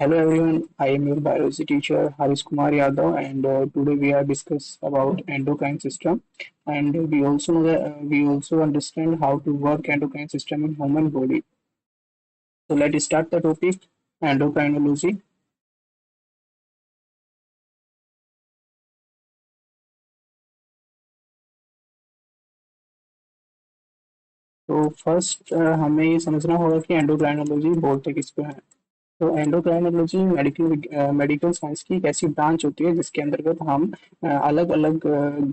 Hello everyone, I am your biology teacher Haris Kumar Yadav, and today we are discuss about endocrine system, and we also know that we also understand how to work endocrine system in human body. So let's start the topic endocrinology. तो first हमें ये समझना होगा कि endocrinology बोलते किसको हैं। तो एंडोक्राइनोलॉजी मेडिकल साइंस की एक ऐसी ब्रांच होती है जिसके अंतर्गत हम अलग अलग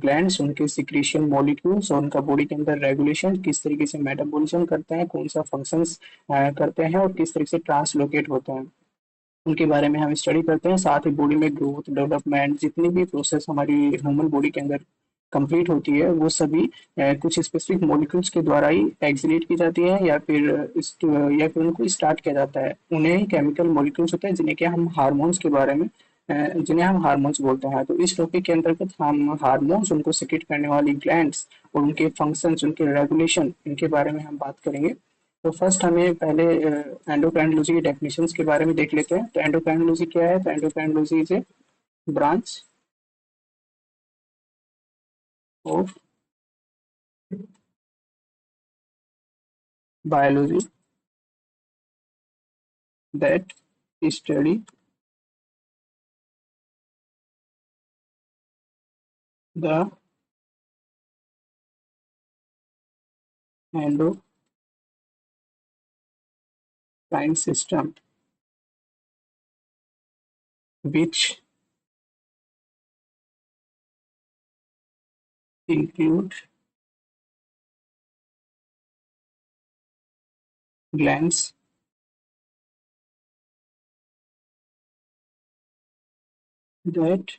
ग्लैंड्स उनके सिक्रीशन मॉलिक्यूल्स और उनका बॉडी के अंदर रेगुलेशन किस तरीके से मेटाबॉलिज्म करते हैं, कौन सा फंक्शंस करते हैं और किस तरीके से ट्रांसलोकेट होते हैं, उनके बारे में हम स्टडी करते हैं। साथ ही बॉडी में ग्रोथ डेवलपमेंट जितनी भी प्रोसेस हमारी ह्यूमन बॉडी के अंदर कंप्लीट होती है वो सभी कुछ स्पेसिफिक मॉलिक्यूल्स के द्वारा ही एक्सिलेट की जाती है या फिर उनको स्टार्ट किया जाता है। उन्हें ही केमिकल मॉलिक्यूल्स होते हैं जिन्हें कि हम हार्मोन्स के बारे में जिन्हें हम हार्मोन्स बोलते हैं। तो इस टॉपिक के अंतर्गत हम हार्मोन्स उनको सिक्रेट करने वाली ग्लैंड्स और उनके फंक्शंस उनके रेगुलेशन इनके बारे में हम बात करेंगे। तो फर्स्ट हमें पहले एंडोक्राइनोलॉजी की डेफिनेशंस के बारे में देख लेते हैं। तो एंडोक्राइनोलॉजी क्या है? तो endocrinology is a branch of biology that study the endocrine system which include glands that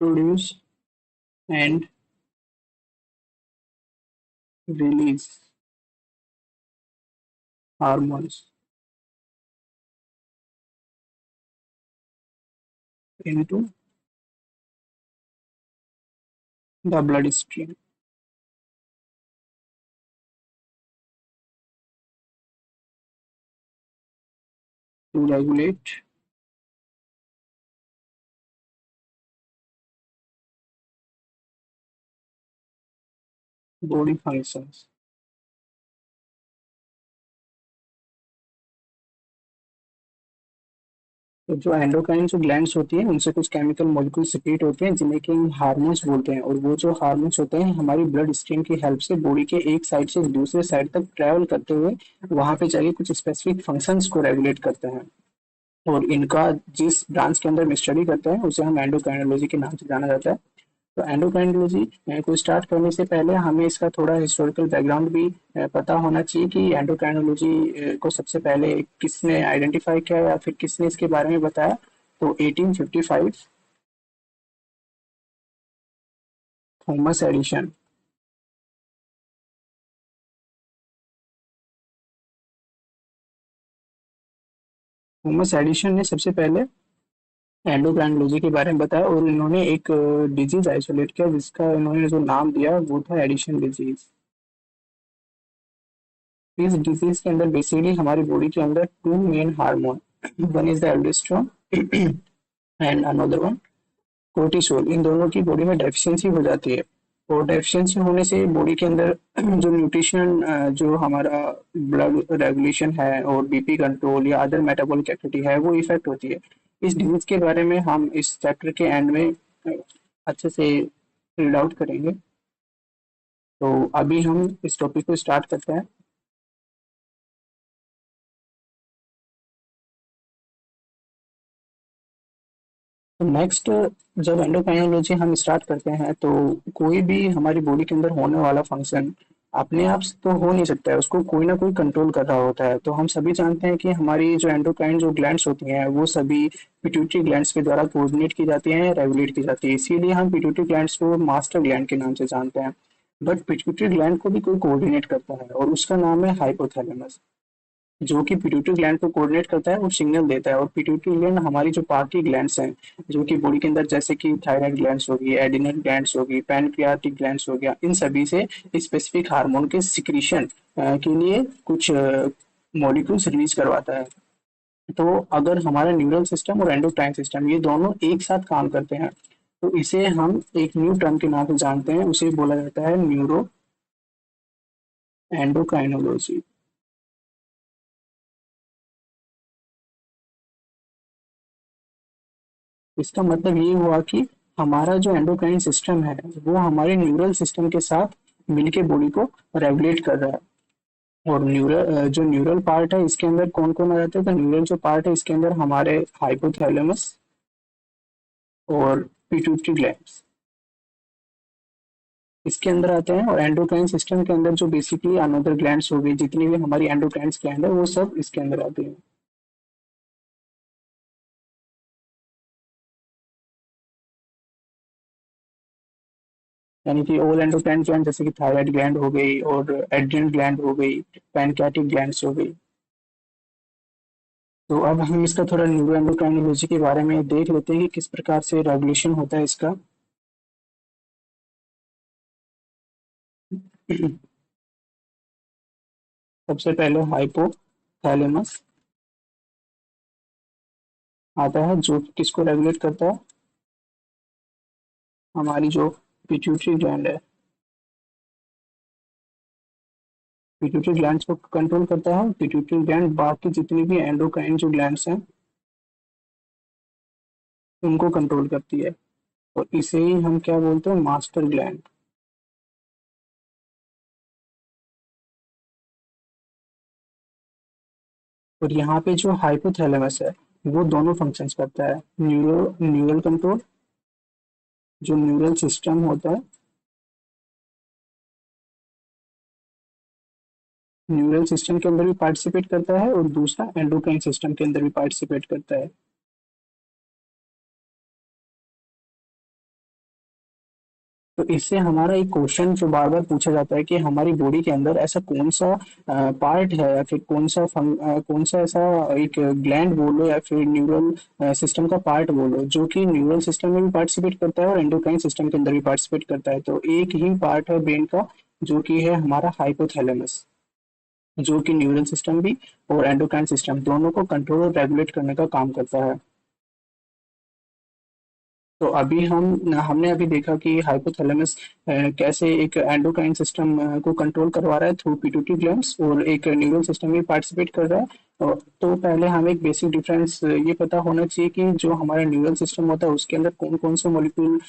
produce and release hormones into the bloodstream to regulate body functions। तो जो एंडोक्राइन जो ग्लैंड्स होती हैं उनसे कुछ केमिकल मॉलिक्यूल सिक्रीट होते हैं जिन्हें कि हम हार्मोन्स बोलते हैं, और वो जो हार्मोन्स होते हैं हमारी ब्लड स्ट्रीम की हेल्प से बॉडी के एक साइड से दूसरे साइड तक ट्रेवल करते हुए वहां पे जाके कुछ स्पेसिफिक फंक्शंस को रेगुलेट करते हैं। और इनका जिस ब्रांच के अंदर हम स्टडी करते हैं उसे हम एंडोक्राइनोलॉजी के नाम से जाना जाता है। तो एंडोक्राइनोलॉजी को स्टार्ट करने से पहले हमें इसका थोड़ा हिस्टोरिकल बैकग्राउंड भी पता होना चाहिए कि एंडोक्राइनोलॉजी को सबसे पहले किसने आइडेंटिफाई किया या फिर किसने इसके बारे में बताया। तो 1855 थॉमस एडिशन थॉमस एडिशन ने सबसे पहले एंडोक्राइनोलॉजी के बारे में बताया, और इन्होंने एक डिजीज आइसोलेट किया जिसका इन्होंने जो नाम दिया वो था एडिशन डिजीज। इस डिजीज के अंदर बेसिकली हमारी बॉडी के अंदर two main hormone, one is the aldosterone and another one cortisol, इन दोनों की बॉडी में डेफिशिएंसी हो जाती है। और डेफिशिएंसी होने से बॉडी के अंदर जो न्यूट्रिशन जो हमारा ब्लड रेगुलेशन है और बीपी कंट्रोल या अदर मेटाबॉलिक एक्टिविटी है वो इफेक्ट होती है। इस डिजीज के बारे में हम इस चैप्टर के एंड में अच्छे से रीड आउट करेंगे। तो अभी हम इस टॉपिक को स्टार्ट करते हैं। तो नेक्स्ट, जब एंडोक्राइनोलॉजी हम स्टार्ट करते हैं तो कोई भी हमारी बॉडी के अंदर होने वाला फंक्शन अपने आप से तो हो नहीं सकता है, उसको कोई ना कोई कंट्रोल कर रहा होता है। तो हम सभी जानते हैं कि हमारी जो एंडोक्राइन जो ग्लैंड्स होती हैं वो सभी पिट्यूटरी ग्लैंड्स के द्वारा कोऑर्डिनेट की जाती हैं, रेगुलेट की जाती है। इसीलिए हम पिट्यूटरी ग्लैंड्स को मास्टर ग्लैंड के नाम से जानते हैं। बट पिट्यूटरी ग्लैंड को भी कोई कोऑर्डिनेट करता है और उसका नाम है हाइपोथैलेमस, जो कि पिट्यूटरी ग्लैंड को कोऑर्डिनेट करता है और सिग्नल देता है। और पिट्यूटरी ग्लैंड हमारी जो बाकी ग्लैंड्स हैं जो कि बॉडी के अंदर, जैसे कि थायराइड ग्लैंड्स होगी, एडिनल ग्लैंड्स होगी, पैनक्रियाटिक ग्लैंड्स हो गया, इन सभी से स्पेसिफिक हार्मोन के सिक्रीशन के लिए कुछ मॉलिक्यूल्स रिलीज करवाता है। तो अगर हमारा न्यूरल सिस्टम और एंडोक्राइन सिस्टम ये दोनों एक साथ काम करते हैं तो इसे हम एक न्यू टर्म के नाम से जानते हैं, उसे बोला जाता है न्यूरो एंडोक्राइनोलॉजी। इसका मतलब ये हुआ कि हमारा जो एंडोक्राइन सिस्टम है वो हमारे न्यूरल सिस्टम के साथ मिलके बॉडी को रेगुलेट कर रहा है। और जो न्यूरल पार्ट है इसके अंदर कौन कौन आ जाता है, तो न्यूरल जो पार्ट है इसके अंदर हमारे हाइपोथैलेमस और पिट्यूटरी ग्लैंड्स इसके अंदर आते हैं। और एंडोक्राइन सिस्टम के अंदर जो बेसिकली अनदर ग्लैंड्स हो गई, जितनी भी हमारी एंडोक्राइन ग्लैंड है वो सब इसके अंदर आती हैं। यानी कि ऑल एंडोक्राइन ग्लैंड जैसे कि थायराइड ग्लैंड हो गई और एड्रिनल ग्लैंड हो गई, पैनक्रियाटिक ग्लैंड्स हो गई। तो अब हम इसका थोड़ा न्यूरो एंडोक्राइनोलॉजी के बारे में देख लेते हैं कि किस प्रकार से रेगुलेशन होता है इसका। सबसे पहले हाइपोथैलेमस आता है जो किसको रेगुलेट करता है, हमारी जो पिट्यूटरी ग्लैंड है, पिट्यूटरी ग्लैंड्स को कंट्रोल करता है। पिट्यूटरी ग्लैंड बाकी जितनी भी एंडोक्राइन जो ग्लैंड्स हैं उनको कंट्रोल करती है। और इसे ही हम क्या बोलते हैं, मास्टर ग्लैंड। और यहाँ पे जो हाइपोथैलेमस है वो दोनों फंक्शंस करता है, न्यूरल कंट्रोल, जो न्यूरल सिस्टम होता है, न्यूरल सिस्टम के अंदर भी पार्टिसिपेट करता है और दूसरा एंडोक्राइन सिस्टम के अंदर भी पार्टिसिपेट करता है। तो इससे हमारा एक क्वेश्चन जो बार बार पूछा जाता है कि हमारी बॉडी के अंदर ऐसा कौन सा पार्ट है या फिर कौन सा ऐसा एक ग्लैंड बोलो या फिर न्यूरल सिस्टम का पार्ट बोलो जो कि न्यूरल सिस्टम में भी पार्टिसिपेट करता है और एंडोक्राइन सिस्टम के अंदर भी पार्टिसिपेट करता है। तो एक ही पार्ट है ब्रेन का जो कि है हमारा हाइपोथैलेमस, जो कि न्यूरल सिस्टम भी और एंडोक्राइन सिस्टम दोनों को कंट्रोल और रेगुलेट करने का काम करता है। तो अभी हमने अभी देखा कि हाइपोथैलेमस कैसे एक एंडोक्राइन सिस्टम को कंट्रोल करवा रहा है थ्रू पिट्यूटरी ग्लैंड्स और एक न्यूरल सिस्टम में पार्टिसिपेट कर रहा है। तो पहले हमें एक बेसिक डिफरेंस ये पता होना चाहिए कि जो हमारा न्यूरल सिस्टम होता है उसके अंदर कौन कौन से मॉलिक्यूल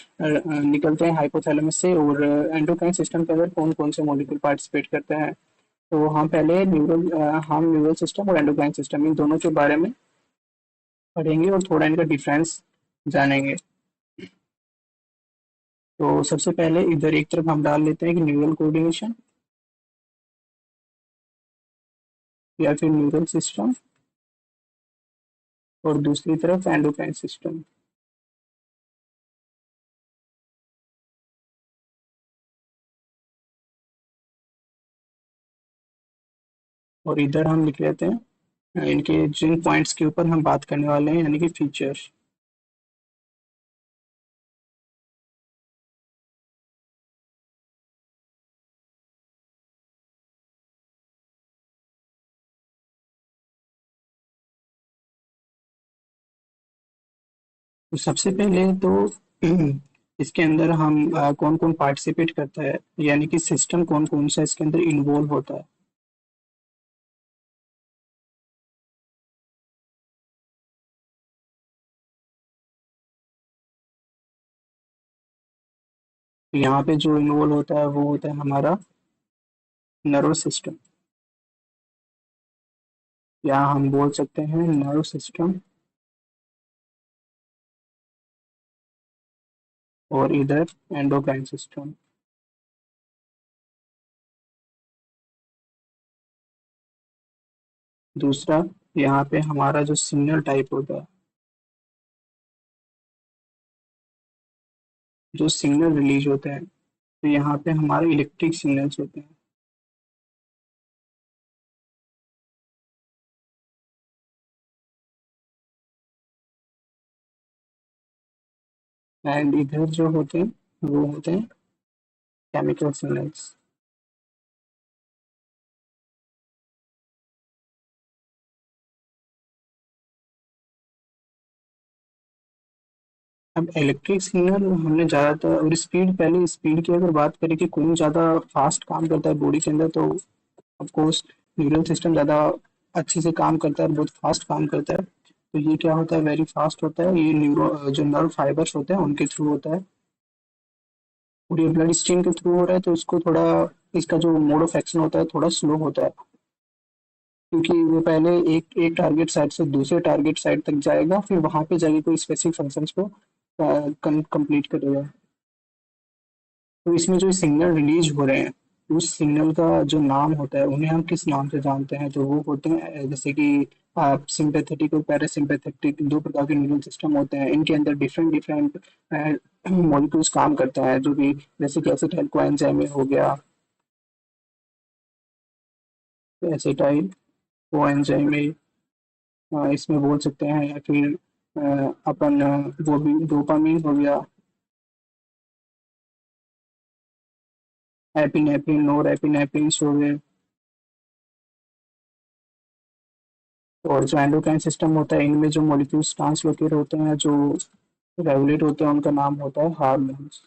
निकलते हैं हाइपोथैलेमस से, और एंडोक्राइन सिस्टम के अंदर कौन कौन से मॉलिक्यूल पार्टिसिपेट करते हैं। तो हम न्यूरल सिस्टम और एंडोक्राइन सिस्टम इन दोनों के बारे में पढ़ेंगे और थोड़ा इनका डिफरेंस जानेंगे। तो सबसे पहले इधर एक तरफ हम डाल लेते हैं कि न्यूरल कोऑर्डिनेशन या फिर न्यूरल सिस्टम, और दूसरी तरफ एंडोक्राइन सिस्टम। और इधर हम लिख लेते हैं इनके जिन पॉइंट्स के ऊपर हम बात करने वाले हैं यानी कि फीचर्स। तो सबसे पहले तो इसके अंदर हम कौन कौन पार्टिसिपेट करता है यानी कि सिस्टम कौन कौन सा इसके अंदर इन्वॉल्व होता है। तो यहाँ पे जो इन्वॉल्व होता है वो होता है हमारा नर्वस सिस्टम, या हम बोल सकते हैं नर्व सिस्टम। और इधर एंडोक्राइन सिस्टम। दूसरा यहाँ पे हमारा जो सिग्नल टाइप होता है, जो सिग्नल रिलीज होते हैं, तो यहाँ पे हमारे इलेक्ट्रिक सिग्नल्स होते हैं। एंड इधर जो होते हैं वो होते हैं केमिकल सिग्नल्स। अब इलेक्ट्रिक सिग्नल हमने ज़्यादातर, और स्पीड, पहले स्पीड की अगर बात करें कि कौन ज़्यादा फास्ट काम करता है बॉडी के अंदर, तो ऑफ कोर्स न्यूरल सिस्टम ज़्यादा अच्छे से काम करता है और बहुत फास्ट काम करता है। तो ये क्या होता है, वेरी फास्ट होता है, ये न्यूरो जो नर्व फाइबर्स होते हैं उनके थ्रू होता है, और ये ब्लड स्ट्रीम के थ्रू हो रहा है, तो इसको थोड़ा, इसका जो मोड ऑफ एक्शन होता है थोड़ा स्लो होता है, क्योंकि वो पहले एक एक टारगेट साइट से दूसरे टारगेट साइट तक जाएगा, फिर वहां पे जाके कोई स्पेसिफिक फंक्शंस को कंप्लीट करेगा। तो इसमें जो सिग्नल रिलीज हो रहे हैं, उस सिग्नल का जो नाम होता है, उन्हें हम किस नाम से जानते हैं, तो वो होते हैं जैसे कि सिंपैथेटिक और पैरासिम्पैथेटिक, दो प्रकार के न्यूरल सिस्टम होते हैं, इनके अंदर डिफरेंट डिफरेंट मॉलिक्यूल्स काम करता है, जो कि जैसे कि एसिटाइल कोएंजाइम हो गया, एसिटाइल कोएंजाइम इसमें बोल सकते हैं, या फिर अपन वो भी डोपामिन हो गया, एपिनेफ्रिन, नोर एपिनेफ्रिन हो गए, और जो एंडोक्राइन सिस्टम होता है, इनमें जो मॉलिक्यूल्स ट्रांसलोकेट होते हैं, जो रेगुलेट होते हैं, उनका नाम होता है हार्मोन्स।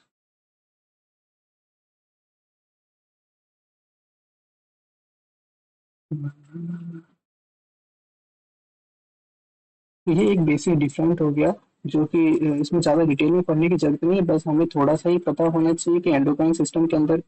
ये एक बेसिक डिफरेंट हो गया, जो कि इसमें ज़्यादा डिटेल में पढ़ने की जरूरत नहीं है, बस हमें थोड़ा सा ही पता होना चाहिए कि एंडोक्राइन सिस्टम के अंदर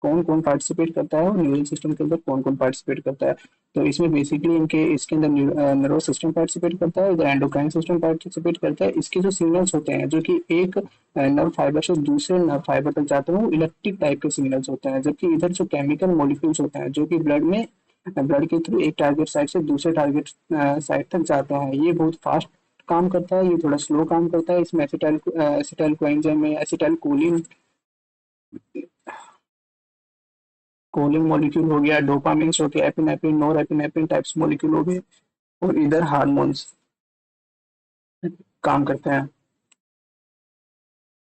कौन कौन पार्टिसिपेट करता है और न्यूरल सिस्टम के अंदर कौन कौन पार्टिसिपेट करता है। तो इसमें बेसिकली इनके इसके अंदर नर्वस सिस्टम पार्टिसिपेट करता है, इधर एंडोक्राइन सिस्टम पार्टिसिपेट करता है। इसके जो सिग्नल्स होते हैं, जो कि एक नर्व फाइबर से दूसरे नर्व फाइबर तक जाते हैं, वो इलेक्ट्रिक टाइप के सिग्नल्स होते हैं, जबकि इधर जो केमिकल मॉलिक्यूल्स होते हैं, जो कि ब्लड के थ्रू एक टारगेट साइट से दूसरे टारगेट साइट तक जाता है, ये बहुत फास्ट काम करता है, ये थोड़ा स्लो काम करता है। इसमें एसिटाइल कोएंजाइम में एसिटाइल कोलिन कोलिन मॉलिक्यूल हो गया, डोपामिन हो गया, एपिनेफ्रिन, नोर एपिनेफ्रिन टाइप्स मॉलिक्यूल हो गए, और इधर हार्मोन्स काम करते हैं।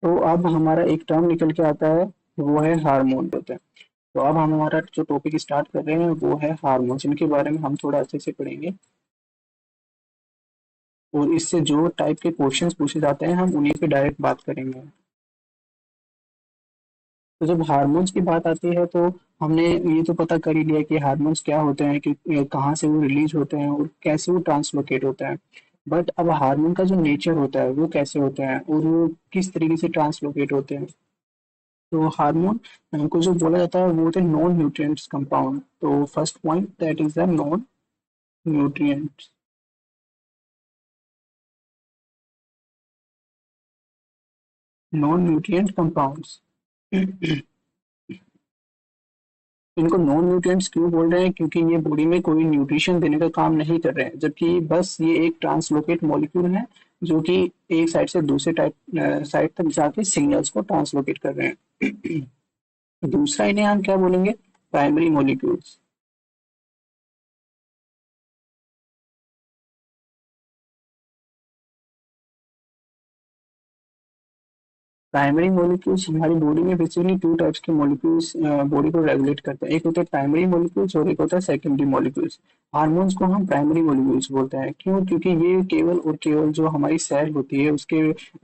तो अब हमारा एक टर्म निकल के आता है, वो है हार्मोन होते हैं। तो अब हम हमारा जो टॉपिक स्टार्ट कर रहे हैं वो है हार्मोन्स, इनके बारे में हम थोड़ा अच्छे से पढ़ेंगे, और इससे जो टाइप के क्वेश्चंस पूछे जाते हैं हम उन्हीं पे डायरेक्ट बात करेंगे। तो जब हार्मोन्स की बात आती है, तो हमने ये तो पता कर ही लिया कि हार्मोन्स क्या होते हैं, कि कहाँ से वो रिलीज होते हैं और कैसे वो ट्रांसलोकेट होते हैं। बट अब हार्मोन का जो नेचर होता है वो कैसे होता है और वो किस तरीके से ट्रांसलोकेट होते हैं। तो हार्मोन को जो बोला जाता है वो होते हैं नॉन न्यूट्रिएंट्स कंपाउंड। तो first point that is the non nutrients, non nutrient compounds. इनको नॉन न्यूट्रिएंट्स क्यों बोल रहे हैं, क्योंकि ये बॉडी में कोई न्यूट्रिशन देने का काम नहीं कर रहे हैं, जबकि बस ये एक ट्रांसलोकेट मॉलिक्यूल है, जो कि एक साइड से दूसरे टाइप साइड तक जाके सिग्नल्स को ट्रांसलोकेट कर रहे हैं। दूसरा इन्हें हम क्या बोलेंगे, प्राइमरी मॉलिक्यूल्स। प्राइमरी मॉलिक्यूल्स हमारी बॉडी में बेसिकली टू टाइप्स के मॉलिक्यूल्स बॉडी को रेगुलेट करते हैं, एक होता है प्राइमरी मॉलिक्यूल्स और एक होता है सेकेंडरी मॉलिक्यूल्स। हार्मोन्स को हम प्राइमरी मॉलिक्यूल्स बोलते हैं, क्यों, क्योंकि ये केवल और केवल जो हमारी सेल होती है उसके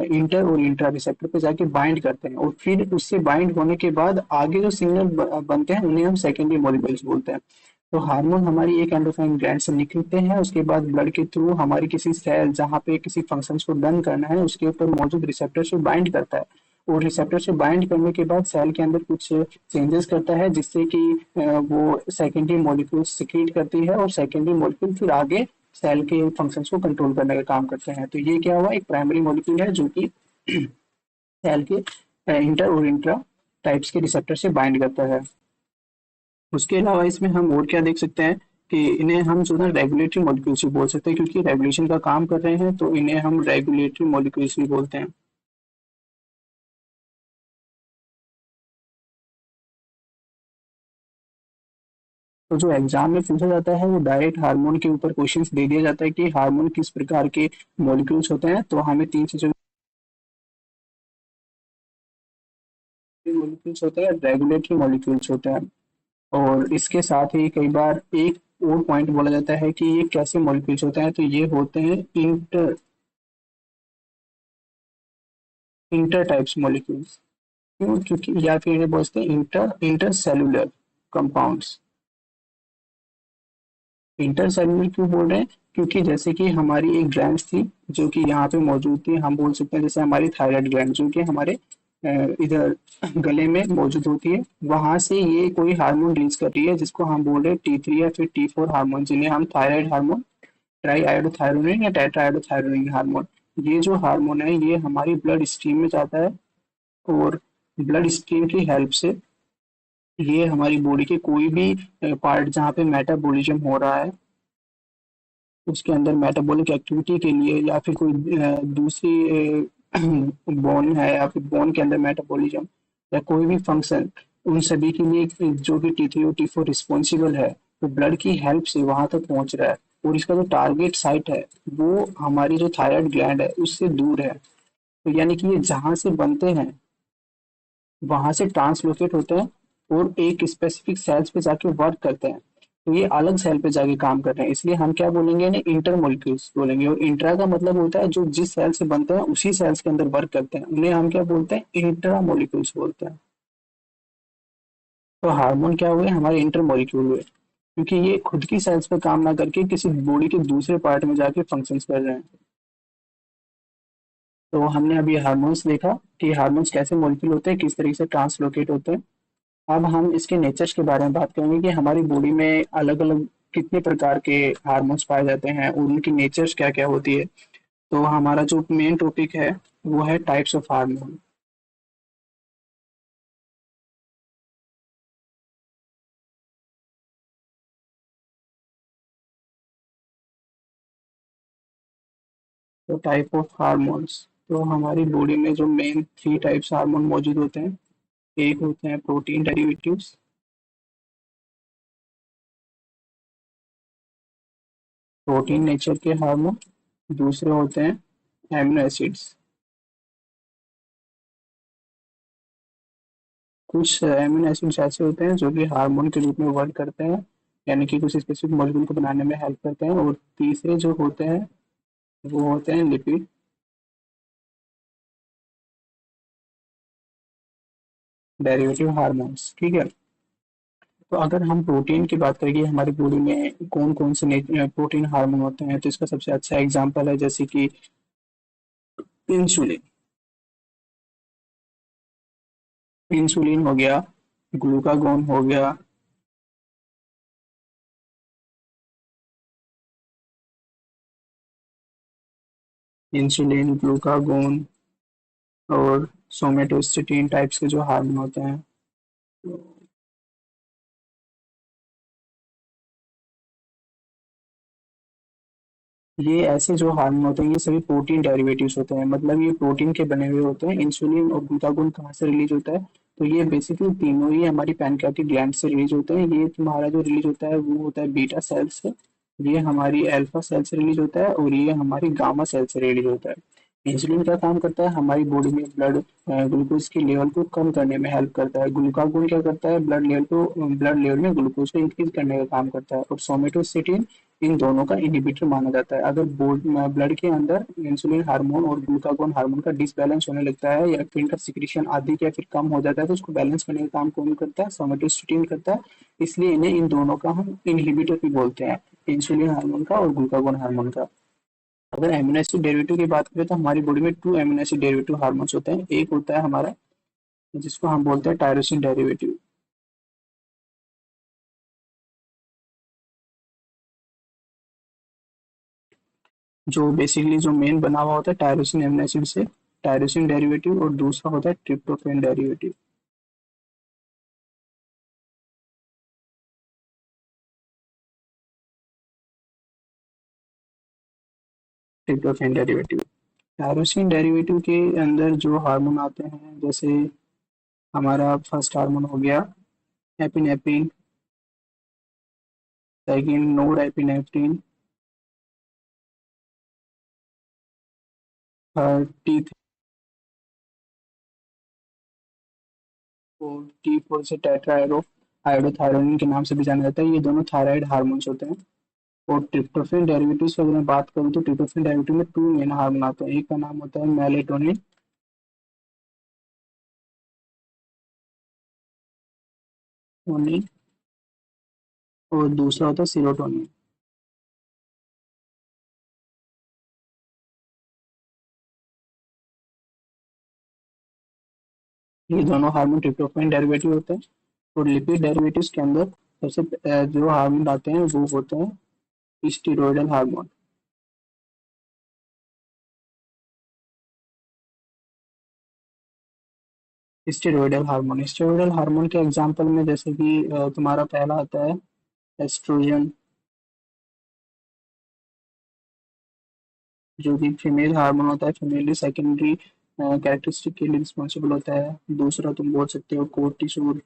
इंटर और इंट्रा रिसेप्टर पे जाके बाइंड करते हैं, और फिर उससे बाइंड होने के बाद आगे जो सिग्नल बनते हैं उन्हें हम सेकेंडरी मॉलिक्यूल्स बोलते हैं। तो हार्मोन हमारी एक एंडोक्राइन ग्लैंड से निकलते हैं, उसके बाद ब्लड के थ्रू हमारी किसी सेल जहाँ पे किसी फंक्शंस को डन करना है उसके ऊपर मौजूद रिसेप्टर से बाइंड करता है, और रिसेप्टर से बाइंड करने के बाद सेल के अंदर कुछ चेंजेस करता है, जिससे कि वो सेकेंडरी मॉलिक्यूल सिक्रीट करती है, और सेकेंडरी मॉलिक्यूल फिर आगे सेल के फंक्शंस को कंट्रोल करने का काम करते हैं। तो ये क्या हुआ, एक प्राइमरी मॉलिक्यूल है जो कि सेल के इंटर और इंट्रा टाइप्स के रिसेप्टर से बाइंड करता है। उसके अलावा इसमें हम और क्या देख सकते हैं, कि इन्हें हम जो है रेगुलेटरी मॉलिक्यूल्स भी बोल सकते हैं, क्योंकि रेगुलेशन का काम कर रहे हैं, तो इन्हें हम रेगुलेटरी मॉलिक्यूल्स भी बोलते हैं। तो जो एग्जाम में पूछा जाता है वो डायरेक्ट हार्मोन के ऊपर क्वेश्चंस दे दिया जाता है कि हार्मोन किस प्रकार के मॉलिक्यूल्स होते हैं, तो हमें तीन चीजों मॉलिक्यूल्स होते हैं, रेगुलेटरी मॉलिक्यूल्स होते हैं, और इसके साथ ही कई बार एक और पॉइंट बोला जाता है कि ये कैसे मॉलिक्यूल्स होते हैं, तो ये होते हैं इंटर इंटर टाइप्स मॉलिक्यूल्स। क्यों? क्योंकि या फिर इन्हें बोलते हैं इंटरसेल्युलर कंपाउंड्स। इंटरसेल्युलर क्यों बोल रहे हैं? क्योंकि जैसे कि हमारी एक ग्लैंड थी जो कि यहाँ पे मौजूद थी, हम बोल सकते हैं जैसे हमारी थायराइड ग्लैंड जो कि हमारे इधर गले में मौजूद होती है, वहां से ये कोई हार्मोन रिलीज कर रही है जिसको हम बोल रहे हैं T3 या फिर T4 हार्मोन, जिन्हें हम थायराइड हार्मोन, ट्राई आयोडोथायरोनिन या टेट्रा आयोडोथायरोनिन हार्मोन। ये जो हार्मोन है ये हमारी ब्लड स्ट्रीम में जाता है, और ब्लड स्ट्रीम की हेल्प से ये हमारी बॉडी के कोई भी पार्ट जहाँ पे मेटाबॉलिज्म हो रहा है, उसके अंदर मेटाबॉलिक एक्टिविटी के लिए, या फिर कोई दूसरी बोन है या फिर बोन के अंदर मेटाबॉलिज्म या कोई भी फंक्शन, उन सभी के लिए जो कि T3 और T4 रिस्पॉन्सिबल है, वो ब्लड की हेल्प से वहां तक पहुंच रहा है। और इसका जो टारगेट साइट है वो हमारी जो थायराइड ग्लैंड है उससे दूर है। तो यानी कि ये जहां से बनते हैं वहां से ट्रांसलोकेट होते हैं और एक स्पेसिफिक सेल्स पे जाके वर्क करते हैं। तो ये अलग सेल पे जाके काम कर रहे हैं, इसलिए हम क्या बोलेंगे इन्हें इंटर मोलिक्यूल्स बोलेंगे। और इंट्रा का मतलब होता है जो जिस सेल से बनते हैं उसी सेल्स के अंदर वर्क करते हैं, उन्हें हम क्या बोलते हैं? इंट्रा मोलिक्यूल्स बोलते हैं। तो हार्मोन क्या हुए? हमारे इंटर मोलिक्यूल हुए, क्योंकि ये खुद की सेल्स पे काम ना करके किसी बॉडी के दूसरे पार्ट में जाके फंक्शंस कर रहे हैं। तो हमने अभी हार्मोन्स देखा कि हार्मोन्स कैसे मॉलिक्यूल होते हैं, किस तरीके से ट्रांसलोकेट होते हैं। अब हम इसके नेचर्स के बारे में बात करेंगे कि हमारी बॉडी में अलग अलग कितने प्रकार के हार्मोन्स पाए जाते हैं और उनकी नेचर्स क्या क्या होती है। तो हमारा जो मेन टॉपिक है वो है टाइप्स ऑफ हार्मोन। तो टाइप ऑफ हार्मोन्स, तो हमारी बॉडी में जो मेन थ्री टाइप्स हार्मोन मौजूद होते हैं, एक होते हैं प्रोटीन डेरिवेटिव्स, प्रोटीन नेचर के हार्मोन। दूसरे होते हैं एमिनो एसिड्स। कुछ एमिनो एसिड्स ऐसे होते हैं जो कि हार्मोन के रूप में वर्क करते हैं, यानी कि कुछ स्पेसिफिक मॉलिक्यूल को बनाने में हेल्प करते हैं। और तीसरे जो होते हैं वो होते हैं लिपिड डेरिवेटिव हार्मोन्स। ठीक है। तो अगर हम प्रोटीन की बात करेंगे हमारी बॉडी में कौन कौन से प्रोटीन हार्मोन होते हैं, तो इसका सबसे अच्छा एग्जांपल है जैसे कि इंसुलिन। इंसुलिन हो गया, ग्लूकागोन हो गया, इंसुलिन, ग्लूकागोन और सोमेटोस्टेटिन टाइप्स के जो हार्मोन होते हैं। ये ऐसे जो हार्मोन होते हैं ये सभी प्रोटीन डेरिवेटिव्स होते हैं, मतलब ये प्रोटीन के बने हुए होते हैं। इंसुलिन और ग्लूकागोन कहाँ से रिलीज होता है? तो ये बेसिकली तीनों ही हमारी पैनक्रियाटिक ग्लैंड से रिलीज होते हैं। ये तुम्हारा जो रिलीज होता है वो होता है बीटा सेल से, ये हमारी अल्फा सेल से रिलीज होता है, और ये हमारी गामा सेल से रिलीज होता है। इंसुलिन क्या काम करता है? हमारी बॉडी में ब्लड ग्लूकोज के लेवल को कम करने में हेल्प करता है। ग्लूकागोन क्या करता है? ब्लड लेवल में ग्लूकोज को इंक्रीज करने का काम करता है। और सोमेटोस्टेटिन इन दोनों का इनहिबिटर माना जाता है। अगर ब्लड के अंदर इंसुलिन हार्मोन और ग्लूकागोन हार्मोन का डिसबैलेंस होने लगता है या फिर इनका सिक्रीशन अधिक या फिर कम हो जाता है, तो उसको बैलेंस करने का काम कौन करता है? सोमेटोस्टेटिन करता है। इसलिए इन्हें इन दोनों का हम इनहिबिटर भी बोलते हैं, इंसुलिन हार्मोन का और ग्लूकागोन हार्मोन का। अगर एमिनो एसिड डेरिवेटिव की बात करें तो हमारी बॉडी में to amino acid derivative hormones होते हैं। एक होता है हमारा जिसको हम बोलते हैं टायरोसिन डेरिवेटिव, जो बेसिकली जो मेन बना हुआ होता है टायरोसिन एमिनो एसिड से, टायरोसिन डेरिवेटिव। और दूसरा होता है tryptophan derivative, tryptophan derivative. Tyrosine derivative के अंदर जो हार्मोन आते हैं, जैसे हमारा फर्स्ट हार्मोन हो गया एपिनेफ्रिन, सेकंड नोर एपिनेफ्रिन, थर्ड टी और टी फोर से टेट्राएरो आयोडोथायरोनिन के नाम से भी जाना जाता है। ये दोनों थायराइड हार्मोन्स होते हैं। और ट्रिप्टोफैन डेरिवेटिव्स की अगर मैं बात करूँ तो ट्रिप्टोफैन डेरिवेटिव में टू मेन हार्मोन आते हैं। एक का नाम होता है मेलेटोनिन मेलाटोनिन और दूसरा होता है सीरोटोनिन। ये दोनों हार्मोन ट्रिप्टोफैन डेरिवेटिव होते हैं। और लिपिड डेरिवेटिव्स के अंदर सबसे जो हार्मोन आते हैं वो होते हैं स्टीरोइडल हार्मोन। स्टेरॉयडल हार्मोन के एग्जांपल में जैसे कि तुम्हारा पहला आता है एस्ट्रोजन, जो कि फीमेल हार्मोन होता है, फीमेल सेकेंडरी कैरेक्टरिस्टिक के लिए रिस्पॉन्सिबल होता है। दूसरा तुम बोल सकते हो कोर्टिसोल।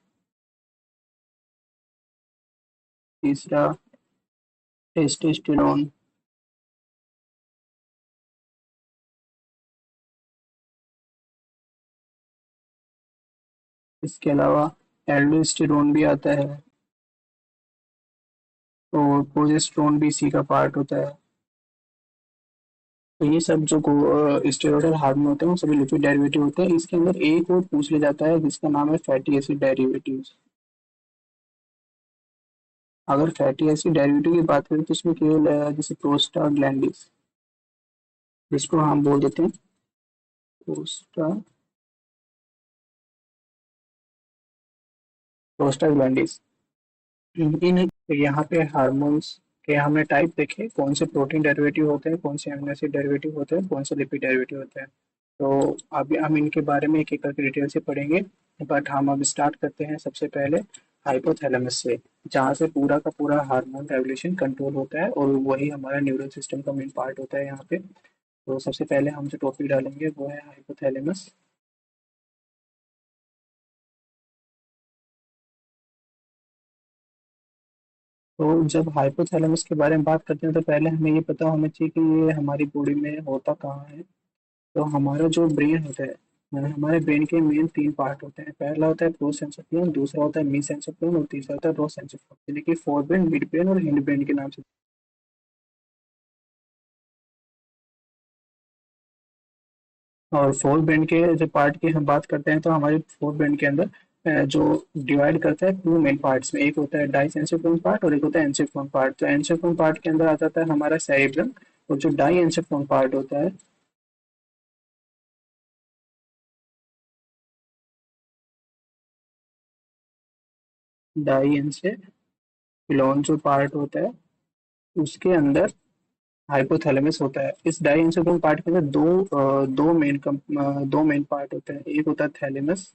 तीसरा टेस्टोस्टेरोन। इसके अलावा एल्डोस्टेरोन भी आता है और प्रोजेस्टेरोन भी इसी का पार्ट होता है। तो ये सब जो स्टेरॉयडल हार्मोन होते हैं वो सभी लिपिड डेरिवेटिव होते हैं। इसके अंदर एक और पूछ लिया जाता है जिसका नाम है फैटी एसिड डेरिवेटिव्स। अगर फैटी एसिड डेरिवेटिव की बात करें तो इसमें केवल जैसे प्रोस्टाग्लैंडिस, जिसको हम बोल देते हैं प्रोस्टा प्रोस्टाग्लैंडिस। इन यहाँ पे हार्मोन्स के हमने टाइप देखे, कौन से प्रोटीन डेरिवेटिव होते हैं, कौन से अमीनो एसिड डेरिवेटिव होते हैं, कौन से लिपिड डेरिवेटिव होते हैं। तो अभी हम इनके बारे में एक एक करके डिटेल से पढ़ेंगे। बट हम अब स्टार्ट करते हैं सबसे पहले हाइपोथैलेमस से, जहाँ से पूरा का पूरा हार्मोन रेगुलेशन कंट्रोल होता है और वही हमारा न्यूरल सिस्टम का मेन पार्ट होता है यहाँ पे। तो सबसे पहले हम जो टॉपिक डालेंगे वो है हाइपोथैलेमस। तो जब हाइपोथैलेमस के बारे में बात करते हैं तो पहले हमें ये पता होना चाहिए कि ये हमारी बॉडी में होता कहाँ है। तो हमारा जो ब्रेन होता है, हमारे ब्रेन के मेन तीन पार्ट होते हैं। पहला होता है प्रो सेंसर, दूसरा होता है मी सेंसर और तीसरा होता है रो सेंसर, यानी कि फोर ब्रेन, मिड ब्रेन और हिंड ब्रेन के नाम से। और फोर ब्रेन के जो पार्ट की हम बात करते हैं तो हमारे फोर ब्रेन के अंदर जो डिवाइड करता है टू मेन पार्ट्स में, एक होता है डाई सेंसिफोन पार्ट और एक होता है एंसिफोन पार्ट। तो एंसिफोन पार्ट के अंदर आ जाता है हमारा सेरिब्रम, और जो डाई एंसिफोन पार्ट होता है, डाई एंसिफिलॉन जो पार्ट होता है उसके अंदर हाइपोथैलेमस होता है। इस डाई एंसिफिलॉन पार्ट के अंदर दो मेन पार्ट होते हैं, एक होता है थैलेमस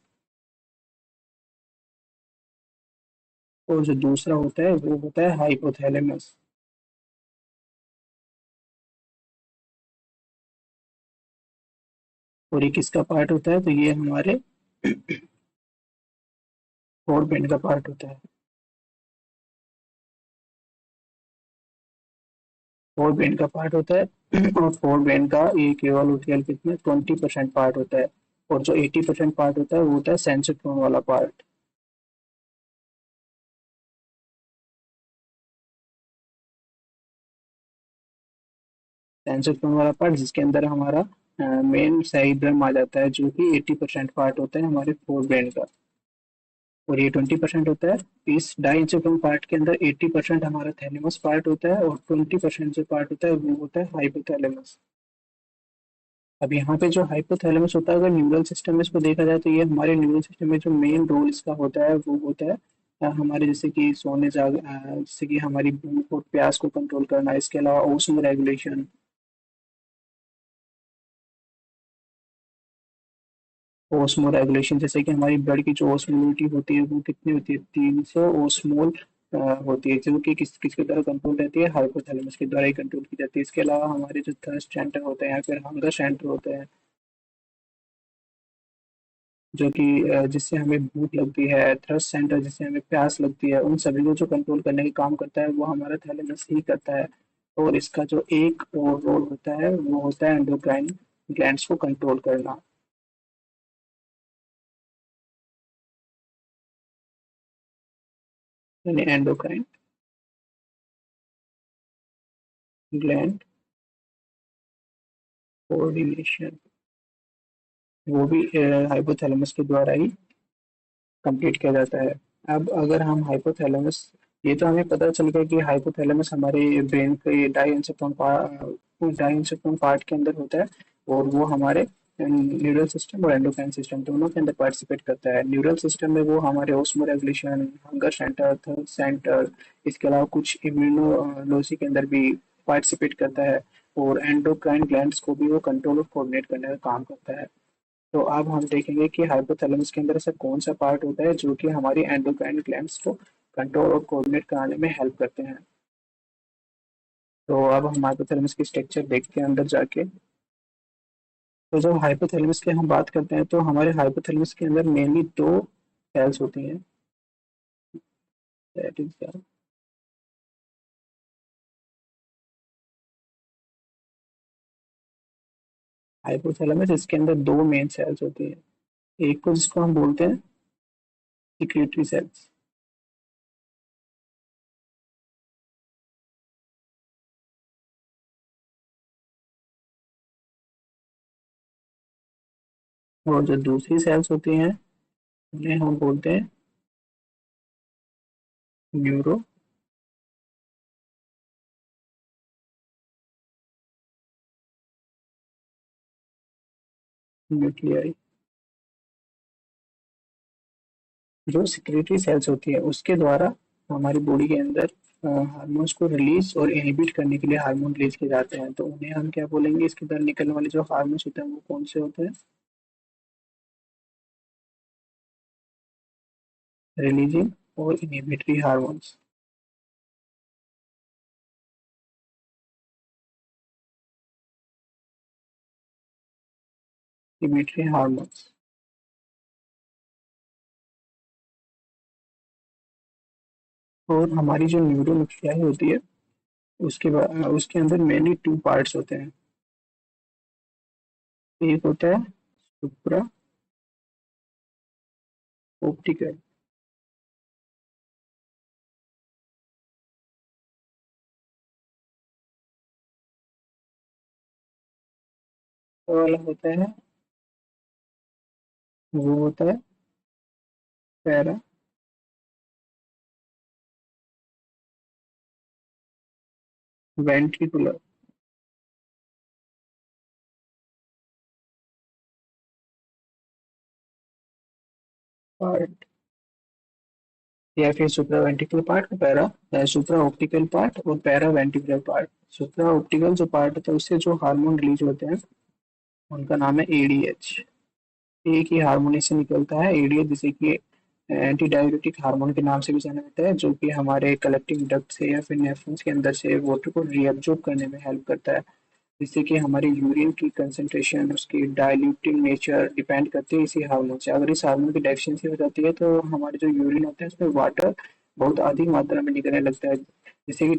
और जो दूसरा होता है वो होता है हाइपोथैलेमस। और ये किसका पार्ट होता है, तो ये हमारे फोर ब्रेन का पार्ट होता है। फोर ब्रेन का पार्ट होता है और फोर ब्रेन का ये केवल केवल कितने 20% पार्ट होता है। और जो 80% पार्ट होता है वो होता है सेंसोट्रोन वाला पार्ट। सेंसोट्रोन वाला पार्ट जिसके अंदर हमारा मेन सेरिब्रम आ जाता है, जो कि 80% पार्ट होता है हमारे फोर ब्रेन का। और ये 20% होता है। इस डाइंसोफ्रॉन पार्ट के अंदर 80% हमारा थैलेमस पार्ट होता है और 20% जो पार्ट होता है वो होता है हाइपोथैलेमस। अब यहाँ पे जो हाइपोथैलेमस होता है, अगर न्यूरल सिस्टम में इसको देखा जाए तो ये हमारे न्यूरल सिस्टम में जो मेन रोल इसका होता है वो होता है हमारे जैसे कि जैसे कि हमारी भूख और प्यास को कंट्रोल करना। इसके अलावा ओशन रेगुलेशन, ओस्मो रेगुलेशन जैसे कि हमारी ब्लड की जो ओस्मोलिटी होती है वो कितनी होती है, 300 ओस्मोल होती है, जो कि किसके द्वारा कंट्रोल रहती है, हाइपोथैलेमस के द्वारा ही कंट्रोल की जाती है। इसके अलावा हमारे जो थर्स्ट सेंटर होते हैं या फिर हंगर सेंटर होते हैं, जो कि जिससे हमें भूख लगती है, थ्रस्ट सेंटर जिससे हमें प्यास लगती है, उन सभी को जो कंट्रोल करने का काम करता है वो हमारा थैलेमस ही करता है। और इसका जो एक और रोल होता है वो होता है एंडोक्राइन ग्लैंड्स को कंट्रोल करना, यानी एंडोक्राइन ग्लैंड कोऑर्डिनेशन, वो भी हाइपोथैलेमस के द्वारा ही कंप्लीट किया जाता है। अब अगर हम हाइपोथैलेमस, ये तो हमें पता चल गया कि हाइपोथैलेमस हमारे ब्रेन के डाइंसोफ्रॉन पार्ट के अंदर होता है, और वो हमारे न्यूरल सिस्टम और एंडोक्राइन सिस्टम दोनों के अंदर पार्टिसिपेट करता है। न्यूरल सिस्टम में वो हमारे osmoregulation, hunger centre, thirst centre, इसके अलावा कुछ इम्यूनोलॉजी के अंदर भी पार्टिसिपेट करता है, और एंडोक्राइन ग्लैंड्स को भी वो कंट्रोल और कोऑर्डिनेट करने का काम करता है। तो अब हम देखेंगे कि हाइपोथैलेमस के अंदर ऐसा कौन सा पार्ट होता है जो कि हमारी एंडोक्राइन ग्लैंड्स को कंट्रोल और कोऑर्डिनेट कराने में हेल्प करते हैं। तो अब हम हाइपोथैलेमस की स्ट्रक्चर देखते हैं अंदर जाके। तो जब हाइपोथैलेमस की हम बात करते हैं तो हमारे हाइपोथैलेमस के अंदर मेनली दो सेल्स होती हैं। दैट इज हाइपोथैलेमस, इसके अंदर दो मेन सेल्स होती हैं। एक को जिसको हम बोलते हैं सिक्रेटरी सेल्स, और जो दूसरी सेल्स होती हैं उन्हें हम बोलते हैं न्यूरो न्यूक्लियाई। जो सिक्रेटरी सेल्स होती है उसके द्वारा हमारी बॉडी के अंदर हार्मोन्स को रिलीज और इनहिबिट करने के लिए हार्मोन रिलीज किए जाते हैं। तो उन्हें हम क्या बोलेंगे, इसके अंदर निकलने वाले जो हार्मोन्स होते हैं वो कौन से होते हैं? रिलीजिंग और इनहिबिटरी हार्मोन्स। Inhibitory hormones. और हमारी जो न्यूरोन्यूक्लियाई होती है उसके अंदर मेनली टू पार्ट्स होते हैं। एक होता है सुप्रा ऑप्टिकल, और वाला होता है, वो होता है पैरा वेंट्रिकुलर पार्ट, या फिर सुप्रा वेंट्रिकुलर पार्ट, पैरा सुप्रा ऑप्टिकल पार्ट और पैरा वेंट्रिकुलर पार्ट। सुप्रा ऑप्टिकल जो पार्ट होता है उससे जो हार्मोन रिलीज होते हैं उनका नाम है एडीएच। एक ही हार्मोन से निकलता है एडीएच, जिसे कि एंटी डाययूरेटिक हार्मोन के नाम से भी जाना जाता है, जो कि हमारे कलेक्टिंग डक्ट से या फिर नेफ्रॉन्स के अंदर से वाटर को रीअब्जॉर्ब करने में हेल्प करता है, जिससे कि हमारे यूरिन की कंसंट्रेशन, उसकी डाइल्यूटिंग नेचर डिपेंड करती है इसी हार्मोन से। अगर इस हार्मोन की डेफिशिएंसी हो जाती है तो हमारे जो यूरिन होता है उसमें वाटर बहुत अधिक मात्रा में निकलने लगता है, जिसे कि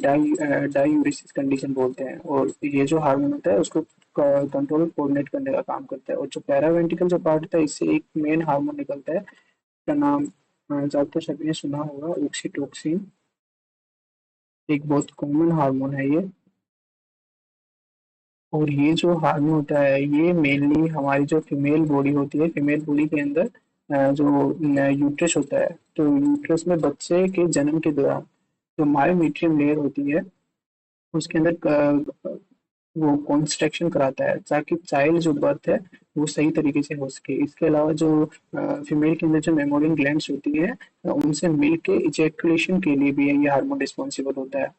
डाईयूरेसिस कंडीशन बोलते हैं। और ये जो हार्मोन होता है उसको कंट्रोल कोऑर्डिनेट करने का काम करता है। और जो पैरावेंट्रिकल जो पार्ट होता है इससे एक मेन हार्मोन निकलता है, इसका नाम ज्यादातर सभी ने सुना होगा, ऑक्सीटोसिन। एक बहुत कॉमन हार्मोन है ये। और ये जो हार्मोन होता है ये मेनली हमारी जो फीमेल बॉडी होती है, फीमेल बॉडी के अंदर जो यूट्रस होता है, तो यूट्रस में बच्चे के जन्म के दौरान जो मायोमीट्रियम लेयर होती है उसके अंदर वो कॉन्स्ट्रक्शन कराता है, ताकि चाइल्ड जो बर्थ है वो सही तरीके से हो सके। इसके अलावा जो फीमेल के अंदर जो मेमोरियल ग्लैंड्स होती है उनसे मिल के इजैकुलेशन के लिए भी ये हार्मोन रिस्पॉन्सिबल होता है।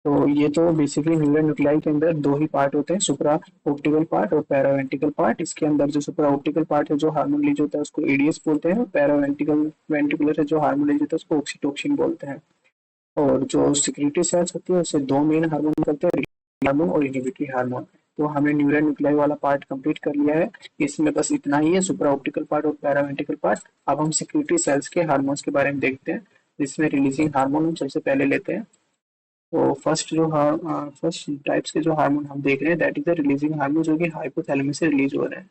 तो ये तो बेसिकली न्यूरल न्यूक्लियाई के अंदर दो ही पार्ट होते हैं, सुप्रा ऑप्टिकल पार्ट और पैरावेंट्रिकल पार्ट। इसके अंदर जो सुप्रा ऑप्टिकल पार्ट है जो हार्मोन रिलीज होता है उसको एडीएस बोलते हैं, और पैरावेंट्रिकल वेंट्रिकुलर है जो हार्मोन रिलीज होता है उसको ऑक्सीटोसिन बोलते हैं। और जो सिक्रेटरी सेल्स होती है उससे दो मेन हार्मोन निकलते हैं, हार्मोन और इनहिबिटरी हार्मोन। तो हमने न्यूरल न्यूक्लियाई वाला पार्ट कंप्लीट कर लिया है। इसमें बस इतना ही है, सुप्रा ऑप्टिकल पार्ट और पैरावेंट्रिकल पार्ट। अब हम सिक्रेटरी सेल्स के हार्मोन्स के बारे में देखते हैं, जिसमें रिलीजिंग हार्मोन हम सबसे पहले लेते हैं। तो फर्स्ट टाइप्स के जो हार्मोन हम देख रहे हैं that is the releasing hormone, जो कि हाइपोथैलेमस से रिलीज हो रहे हैं।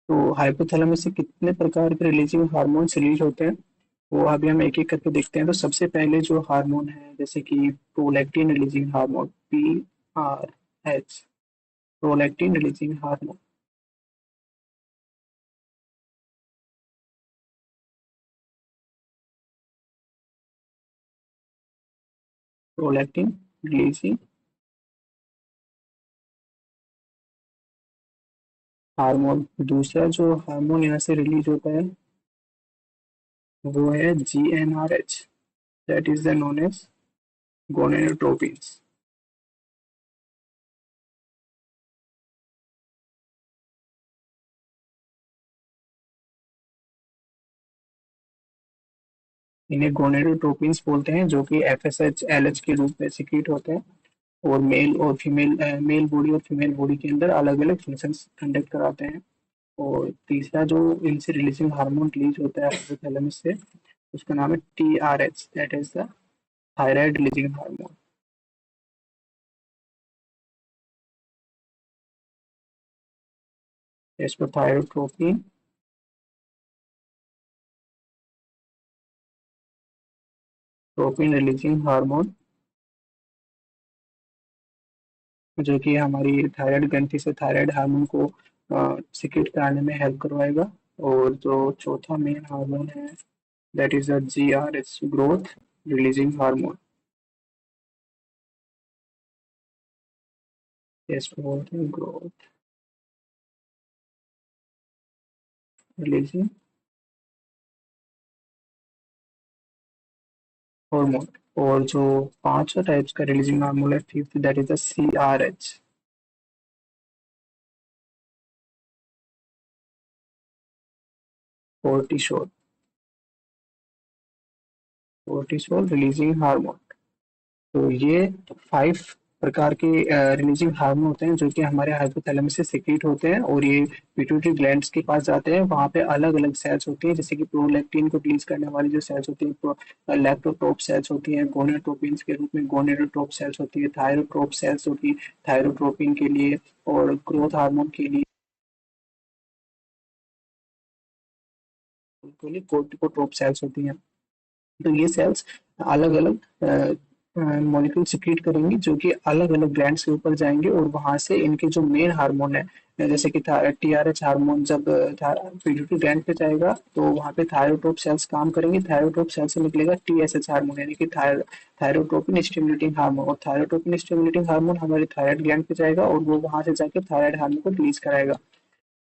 तो हाइपोथैलेमस से कितने प्रकार के रिलीजिंग हार्मोन्स रिलीज होते हैं? वो अभी हम एक एक करके देखते हैं। तो सबसे पहले जो हार्मोन है जैसे कि prolactin releasing hormone, PRH, prolactin releasing hormone. Prolactin releasing hormone. दूसरा जो हार्मोन यहाँ से रिलीज होता है वो है GnRH, that is the known as gonadotropins. इन्हें गोनेडोट्रोपिन्स बोलते हैं, जो कि FSH LH के रूप में सिक्रीट होते हैं और मेल और फीमेल, मेल बॉडी और फीमेल बॉडी के अंदर अलग अलग फंक्शंस कंडक्ट कराते हैं। और तीसरा जो इनसे रिलीजिंग हार्मोन रिलीज होता है हाइपोथैलेमस से, उसका नाम है TRH, that is the thyroid releasing hormone. इसको थायरोट्रोपिन, ट्रोपिन रिलीजिंग हार्मोन, जो कि हमारी थायराइड ग्रंथि से थायराइड हार्मोन को सिक्रेट कराने में हेल्प करवाएगा। और जो चौथा मेन हार्मोन है that is the GRH, growth releasing hormone. इसको बोलते हैं ग्रोथ रिलीजिंग हार्मोन। और जो पांचवा टाइप्स का रिलीजिंग हार्मोन है, fifth, that is the CRH, cortisol, cortisol releasing hormone. तो ये 5 प्रकार के रिलीजिंग हार्मोन होते हैं जो कि हमारे हाइपोथैलेमस से सिक्रीट होते हैं और ये पिट्यूटरी ग्लैंड्स के पास जाते हैं। वहाँ पे अलग अलग सेल्स होती हैं, जैसे कि प्रोलैक्टिन को रिलीज करने वाली जो सेल्स होती है लैक्टोट्रोप सेल्स होती हैं, गोनेटोपिन के रूप में गोनेडोट्रोप सेल्स होती है, थायरोट्रोप सेल्स होती है थायरोट्रोपिन के लिए, और ग्रोथ हार्मोन के लिए कोर्टिकोट्रोप सेल्स होती हैं। तो ये सेल्स अलग अलग मॉलिक्यूल सिक्रीट करेंगी जो कि अलग अलग ग्लैंड्स के ऊपर जाएंगे और वहां से इनके जो मेन हार्मोन है, जैसे कि TRH हार्मोन जब पिट्यूटरी ग्लैंड पे जाएगा तो वहां पे थायरोट्रोप सेल्स काम करेंगे। थायरोट्रोप सेल से निकलेगा TSH हार्मोन, यानी कि थायरोट्रोपिन स्टिमुलेटिंग हार्मोन। और थायरोट्रोपिन स्टिमुलेटिंग हार्मोन हमारे थायराइड ग्लैंड पे जाएगा और वो वहां से जाके थायराइड हार्मोन को रिलीज कराएगा।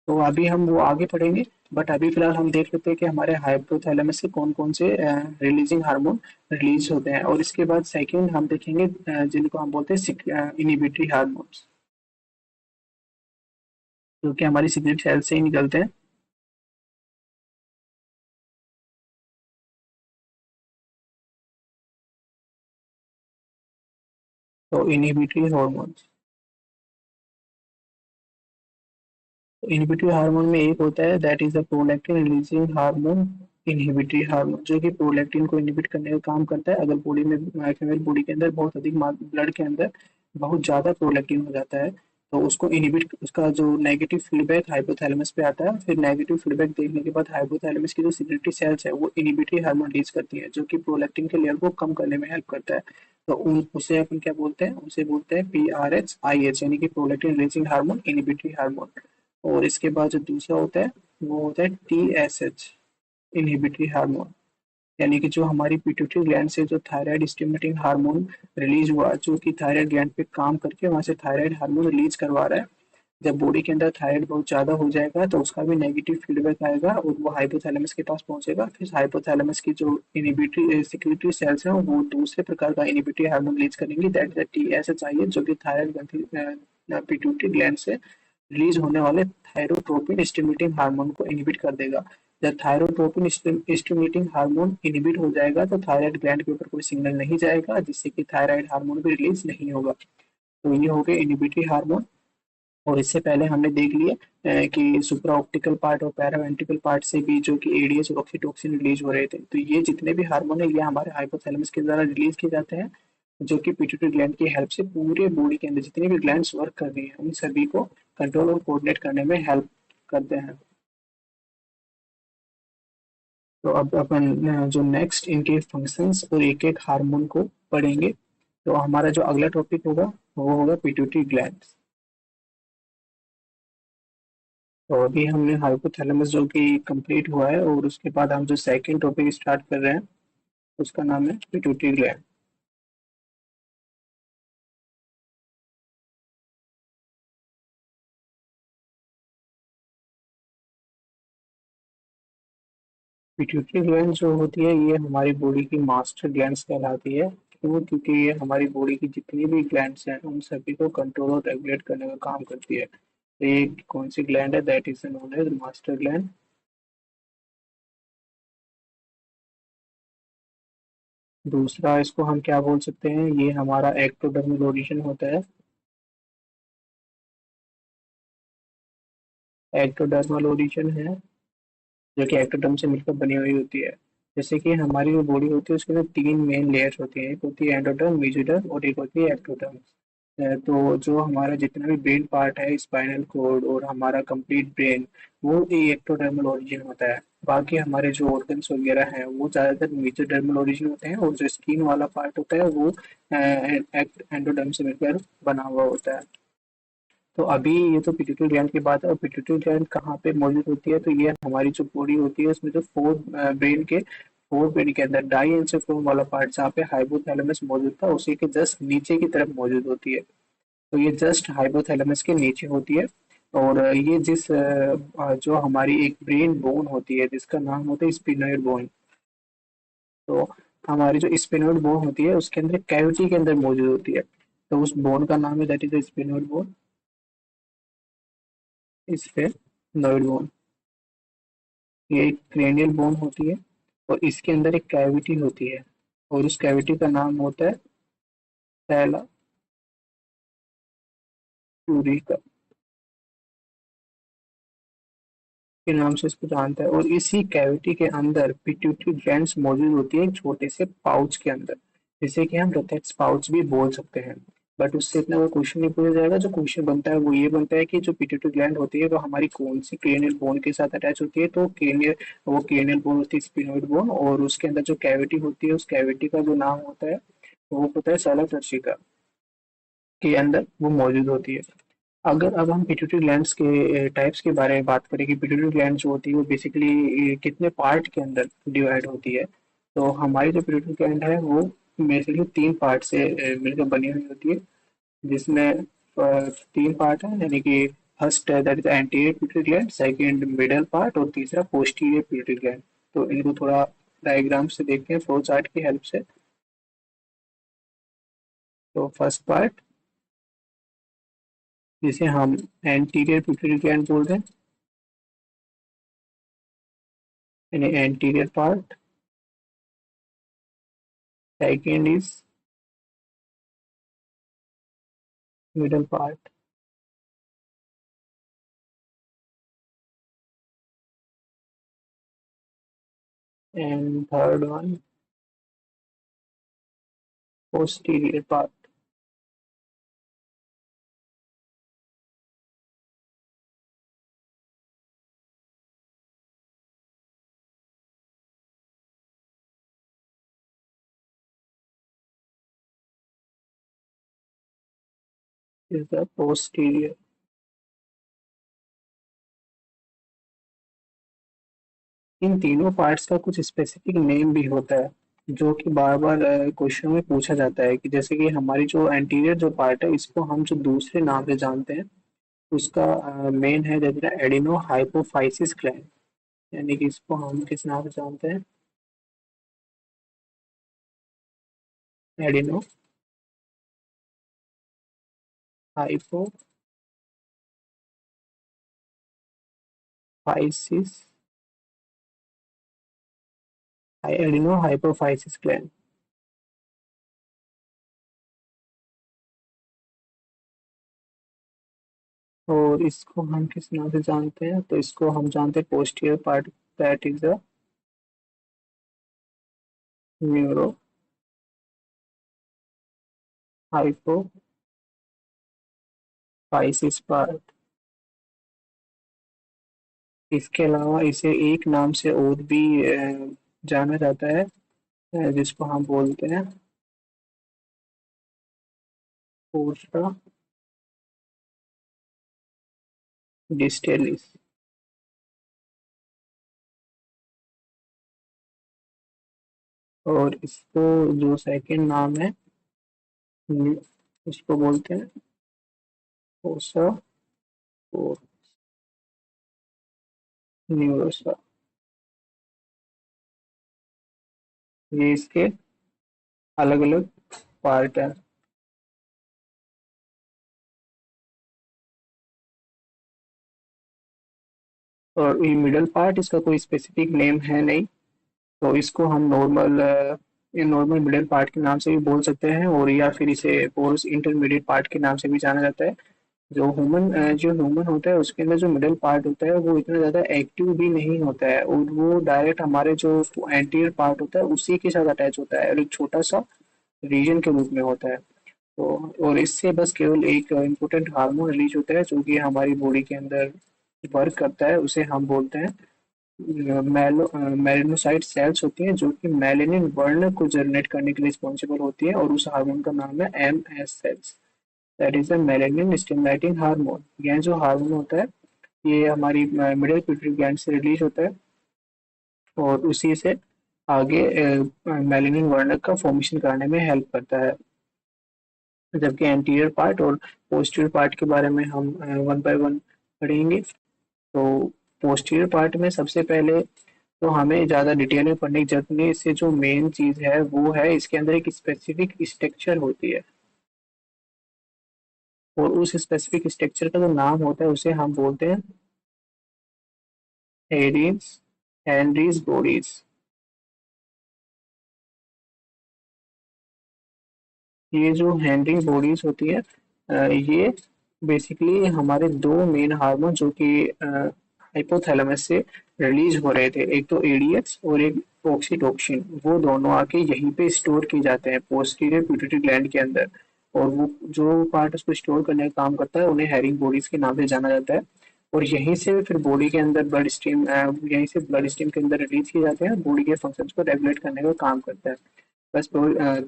तो अभी हम वो आगे पढ़ेंगे, बट अभी फिलहाल हम देख लेते हैं कि हमारे हाइपोथैलेमस से कौन कौन से रिलीजिंग हार्मोन रिलीज होते हैं। और इसके बाद सेकंड हम देखेंगे जिनको हम बोलते हैं इनिबिटरी हार्मोन्स, जो कि हमारी सिगरेट सेल से ही निकलते हैं। तो इनिबिटरी हार्मोन्स, तो इनहिबिटरी हार्मोन में एक होता है that is the prolactin releasing hormone, inhibitory hormone, जो कि प्रोलैक्टिन को इनहिबिट करने का काम करता है। अगर बॉडी में, फीमेल बॉडी के अंदर बहुत अधिक ब्लड के अंदर बहुत ज्यादा प्रोलैक्टिन हो जाता है तो उसको इनहिबिट, उसका जो नेगेटिव फीडबैक हाइपोथैलेमस पे आता है। फिर नेगेटिव फीडबैक देखने के बाद हाइपोथैलेमस की जो सिक्रेटरी सेल्स है वो इनहिबिटरी हार्मोन रिलीज करती है, जो कि प्रोलैक्टिन के लेवल को कम करने में हेल्प करता है। तो उन उसे अपन क्या बोलते हैं, उसे बोलते हैं PRH, यानी कि prolactin releasing hormone, inhibitory hormone. और इसके बाद जो दूसरा होता है वो होता है TSH, इनहिबिटरी हार्मोन, यानी कि जो हमारी पिट्यूटरी ग्लैंड से जो थायराइड स्टिमुलेटिंग हार्मोन रिलीज हुआ, जो कि थायराइड ग्लैंड पे काम करके वहां से थायराइड हार्मोन रिलीज करवा रहा है। जब बॉडी के अंदर थायराइड बहुत ज्यादा हो जाएगा तो उसका भी नेगेटिव फीडबैक आएगा और वो हाइपोथैलेमस के पास पहुंचेगा। फिर हाइपोथैलेमस की जो इनिबिटरी सिक्रेटरी सेल्स हैं वो दूसरे प्रकार का इनिबिटरी हार्मोन रिलीज करेंगी, दैट इज TSH, जो कि थायराइड पिट्यूटरी ग्लैंड से रिलीज होने वाले थायरोट्रोपिन स्टिमुलेटिंग हार्मोन को इनहिबिट कर देगा। जब थायरोट्रोपिन स्टिमुलेटिंग हार्मोन इनहिबिट हो जाएगा तो थायराइड ग्लैंड के ऊपर कोई सिग्नल नहीं जाएगा, जिससे कि थायराइड हार्मोन भी रिलीज नहीं होगा। तो ये हो गए इनहिबिटरी हार्मोन। और इससे पहले हमने देख लिया कि सुप्रा ऑप्टिकल पार्ट और पैरावेंट्रिकल पार्ट से भी जो कि एडीएस और ऑक्सीटोसिन रिलीज हो रहे थे। तो ये जितने भी हार्मोन है ये हमारे हाइपोथैलेमस के द्वारा रिलीज किए जाते हैं, जो कि पिट्यूटरी ग्लैंड की हेल्प से पूरे बॉडी के अंदर जितनी भी ग्लैंड्स वर्क कर रही हैं उन सभी को कंट्रोल और कोऑर्डिनेट करने में हेल्प करते हैं। तो अब अपन जो नेक्स्ट इनके फंक्शंस और एक एक हार्मोन को पढ़ेंगे। तो हमारा जो अगला टॉपिक होगा वो होगा पिट्यूटरी ग्लैंड। तो अभी हमने हाइपोथैलेमस जो कि कंप्लीट हुआ है, और उसके बाद हम जो सेकंड टॉपिक स्टार्ट कर रहे हैं उसका नाम है पिट्यूटरी ग्लैंड। पिट्यूटरी ग्लैंड जो होती है ये हमारी बॉडी की मास्टर ग्लैंड्स कहलाती है। क्यों? क्योंकि ये हमारी बॉडी की जितनी भी ग्लैंड्स हैं उन सभी को कंट्रोल और रेगुलेट करने का काम करती है। तो ये कौन सी ग्लैंड है? That is known as master gland. दूसरा इसको हम क्या बोल सकते हैं, ये हमारा एक्टोडर्मल ओरिजिन होता है। एक्टोडर्मल ओरिजिन है जो कि एक्टोडर्म से मिलकर बनी हुई होती है। जैसे कि हमारी जो बॉडी होती है उसके अंदर तीन मेन लेयर्स होती हैं, एक होती है एंडोडर्म, मेसोडर्म और एक होती है एक्टोडर्म। तो जो हमारा जितना भी ब्रेन पार्ट है, स्पाइनल कोड और हमारा कंप्लीट ब्रेन, वो एक्टोडर्मल ओरिजिन होता है। बाकी हमारे जो ऑर्गन्स वगैरह हैं वो ज़्यादातर मेसोडर्मल ओरिजिन होते हैं, और जो स्किन वाला पार्ट होता है वो एंडोडर्म से मिलकर बना हुआ होता है। तो अभी ये तो पिट्यूटरी ग्लैंड की बात है, और पिट्यूटरी ग्लैंड कहाँ पे मौजूद होती है? तो ये हमारी जो बॉडी होती है उसमें जो फोर ब्रेन के अंदर डाई एंसेफोन वाला पार्ट जहाँ पे हाइपोथैलेमस मौजूद था उसी के जस्ट नीचे की तरफ मौजूद होती है। तो ये जस्ट हाइपोथैलेमस के नीचे होती है। और ये जो हमारी एक ब्रेन बोन होती है जिसका नाम होता है स्पिनोइड बोन। तो हमारी जो स्पिनोइड बोन होती है उसके अंदर कैविटी के अंदर मौजूद होती है। तो उस बोन का नाम है that is sphenoid bone. Sphenoid bone. ये एक क्रेनियल बोन होती है, और इसके अंदर एक कैविटी होती है, और उस कैविटी का नाम होता है सैला यूरिका के नाम से इसको जानता है। और इसी कैविटी के अंदर पिट्यूटरी ग्लैंड्स मौजूद होती है एक छोटे से पाउच के अंदर, जिसे कि हम रेथेक्स पाउच भी बोल सकते हैं। बट उससे इतना वो क्वेश्चन नहीं पूछा जाएगा। जो क्वेश्चन बनता है वो ये बनता है कि जो पिट्यूटरी ग्लैंड होती है वो हमारी कौन सी क्रेनियल बोन के साथ अटैच होती है? तो क्रेनियल वो क्रेनियल बोन होती है स्पिनोइड बोन, और उसके अंदर जो कैविटी होती है उस कैविटी का जो नाम होता है वो होता है सैला टर्शिका के अंदर वो मौजूद होती है। अगर अब हम पिट्यूटरी ग्लैंड्स के टाइप्स के बारे में बात करें कि पिट्यूटरी ग्लैंड जो होती है वो बेसिकली कितने पार्ट के अंदर डिवाइड होती है, तो हमारी जो पिट्यूटरी ग्लैंड है वो बेसिकली तीन पार्ट से मिलकर बनी हुई होती है। जिसमें तीन पार्ट है, यानी कि first that is anterior pituitary gland, second middle part और तीसरा पोस्टीरियर पिट्यूटरी ग्लैंड। तो इनको थोड़ा डायग्राम से देखते हैं फ्लो चार्ट की हेल्प से। तो फर्स्ट पार्ट जिसे हम एंटीरियर पिट्यूटरी ग्लैंड बोलते हैं, यानी anterior part. Second is middle part, and third one posterior part is the posterior। इन तीनों पार्ट्स का कुछ स्पेसिफिक नेम भी होता है जो कि बार बार क्वेश्चन में पूछा जाता है, कि जैसे कि हमारी जो एंटीरियर जो पार्ट है इसको हम जो दूसरे नाम से जानते हैं उसका मेन है जैसे एडिनो हाइपोफाइसिस ग्लैंड। यानी कि इसको हम किस नाम से जानते हैं? Adeno hypophysis, adeno hypophysis gland. और इसको हम किस नाम से जानते हैं? तो इसको हम जानते हैं posterior part, that is the neuro hypophysis part. इसके अलावा इसे एक नाम से और भी जाना जाता है, जिसको हम बोलते हैं पोस्टा डिस्टेलिस। और इसको जो सेकंड नाम है, ये- उसको बोलते हैं पोसा और न्यूरोसा। ये इसके अलग अलग पार्ट है। और ये मिडल पार्ट, इसका कोई स्पेसिफिक नेम है नहीं, तो इसको हम नॉर्मल मिडिल पार्ट के नाम से भी बोल सकते हैं, और या फिर इसे पोरस इंटरमीडिएट पार्ट के नाम से भी जाना जाता है। जो ह्यूमन होता है उसके अंदर जो मिडिल पार्ट होता है वो इतना ज़्यादा एक्टिव भी नहीं होता है, और वो डायरेक्ट हमारे जो एंटीरियर पार्ट होता है उसी के साथ अटैच होता है, और एक छोटा सा रीजन के रूप में होता है। तो और इससे बस केवल एक इम्पोर्टेंट हार्मोन रिलीज होता है जो कि हमारी बॉडी के अंदर वर्क करता है, उसे हम बोलते हैं मेलानोसाइट सेल्स होती हैं, जो कि मेलेनिन वर्ण को जनरेट करने के लिए रिस्पॉन्सिबल होती है, और उस हार्मोन का नाम है MS cells. That is a melanin stimulating hormone. यह जो हार्मोन होता है ये हमारी मिडिल पिट्यूटरी ग्लैंड से रिलीज होता है, और उसी से आगे मेलेनिन वर्ण का फॉर्मेशन कराने में हेल्प करता है। जबकि एंटीरियर पार्ट और पोस्टीरियर पार्ट के बारे में हम वन बाय वन पढ़ेंगे। तो पोस्टीरियर पार्ट में सबसे पहले तो हमें ज़्यादा डिटेल में पढ़ने की जरूरत नहीं, इससे जो मेन चीज़ है वो है इसके अंदर एक स्पेसिफिक स्ट्रक्चर होती है, और उस स्पेसिफिक स्ट्रक्चर का जो नाम होता है उसे हम बोलते हैं हेरिस हेनरीज बॉडीज। ये जो हेनरी बॉडीज होती है, ये बेसिकली हमारे दो मेन हार्मोन जो कि हाइपोथैलेमस से रिलीज हो रहे थे, एक तो एडीएक्स और एक ऑक्सीटोसिन, वो दोनों आके यहीं पे स्टोर किए जाते हैं पोस्टीरियर पिट्यूटरी ग्लैंड के अंदर। और वो जो पार्ट उसको स्टोर करने का काम करता है उन्हें हैरिंग बॉडीज के नाम से जाना जाता है। और यहीं से फिर बॉडी के अंदर ब्लड स्ट्रीम यहीं से ब्लड स्ट्रीम के अंदर रिलीज किए जाते हैं, बॉडी के फंक्शंस को रेगुलेट करने का काम करता है। बस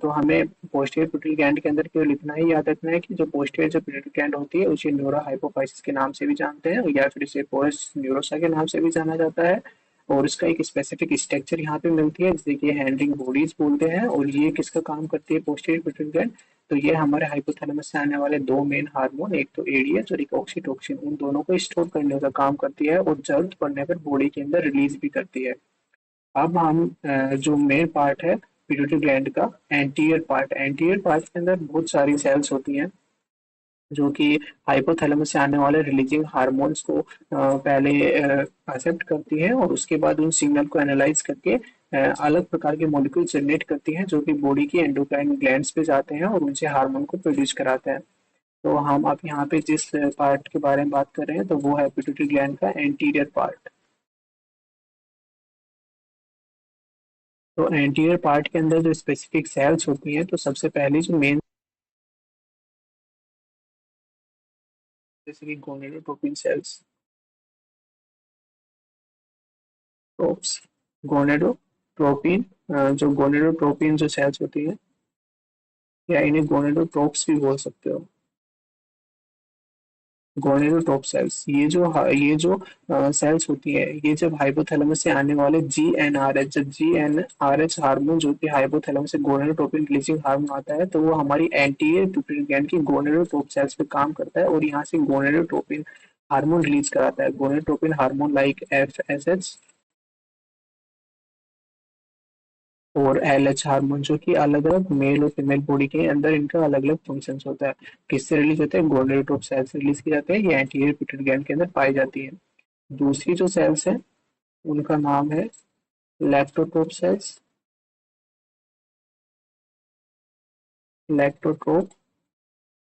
तो हमें पोस्टीरियर पिट्यूटरी ग्लैंड के अंदर केवल इतना ही याद रखना है कि जो पोस्टीरियर जो पिट्यूटरी ग्लैंड होती है उसे न्यूरा हाइपोफाइसिस के नाम से भी जानते हैं, या फिर इसे पोरस न्यूरोसा के नाम से भी जाना जाता है। और इसका एक स्पेसिफिक स्ट्रक्चर यहाँ पे मिलती है जिसे कि हैंडलिंग बॉडीज बोलते हैं। और ये किसका काम करती है पोस्टीरियर पिट्यूटरी ग्लैंड, तो ये हमारे हाइपोथैलेमस से आने वाले दो मेन हार्मोन, एक तो एडीएच और एक ऑक्सीटोसिन, उन दोनों को स्टोर करने का काम करती है, और जरूरत पड़ने पर बॉडी के अंदर रिलीज भी करती है। अब हम जो मेन पार्ट है पिट्यूटरी ग्लैंड का, एंटीरियर पार्ट के अंदर बहुत सारी सेल्स होती हैं जो कि हाइपोथैलेमस से आने वाले रिलीजिंग हार्मोन्स को पहले एक्सेप्ट करती हैं, और उसके बाद उन सिग्नल को एनालाइज करके अलग प्रकार के मॉलिक्यूल जनरेट करती हैं जो कि बॉडी की एंडोक्राइन ग्लैंड्स पे जाते हैं और उनसे हार्मोन को प्रोड्यूस कराते हैं। तो हम अब यहाँ पे जिस पार्ट के बारे में बात कर रहे हैं तो वो है पिट्यूटरी ग्लैंड का एंटीरियर पार्ट। तो एंटीरियर पार्ट के अंदर जो स्पेसिफिक सेल्स होती हैं, तो सबसे पहली जो मेन, जैसे कि गोनेडोट्रोपिन सेल्स, ट्रोप्स, गोनेडोट्रोपिन, जो गोनेडोट्रोपिन जो सेल्स होती है, या इन्हें गोनेडोट्रोप्स भी बोल सकते हो। गोनेडोट्रोप सेल्स, ये जो सेल्स होती है, ये जब हाइपोथैलेमस से आने वाले GnRH हार्मोन जो कि हाइपोथैलेमस से गोनेडोट्रोपिन रिलीजिंग हार्मोन आता है, तो वो हमारी एंटीरियर पिट्यूटरी ग्लैंड की गोनेडोट्रोप सेल्स पे काम करता है, और यहाँ से गोनेडोट्रोपिन हार्मोन रिलीज कराता है। गोनेडोट्रोपिन हार्मोन लाइक FSH और LH हार्मोन, जो कि अलग अलग मेल और फीमेल बॉडी के अंदर इनका अलग अलग फंक्शन होता है। किससे रिलीज होते हैं? गोनेडोट्रोप सेल से रिलीज किए जाते हैं, ये एंटीरियर पिट्यूटरी ग्लैंड के अंदर पाई जाती है। दूसरी जो सेल्स है उनका नाम है लैक्टोट्रोप सेल्स। लैक्टोट्रोप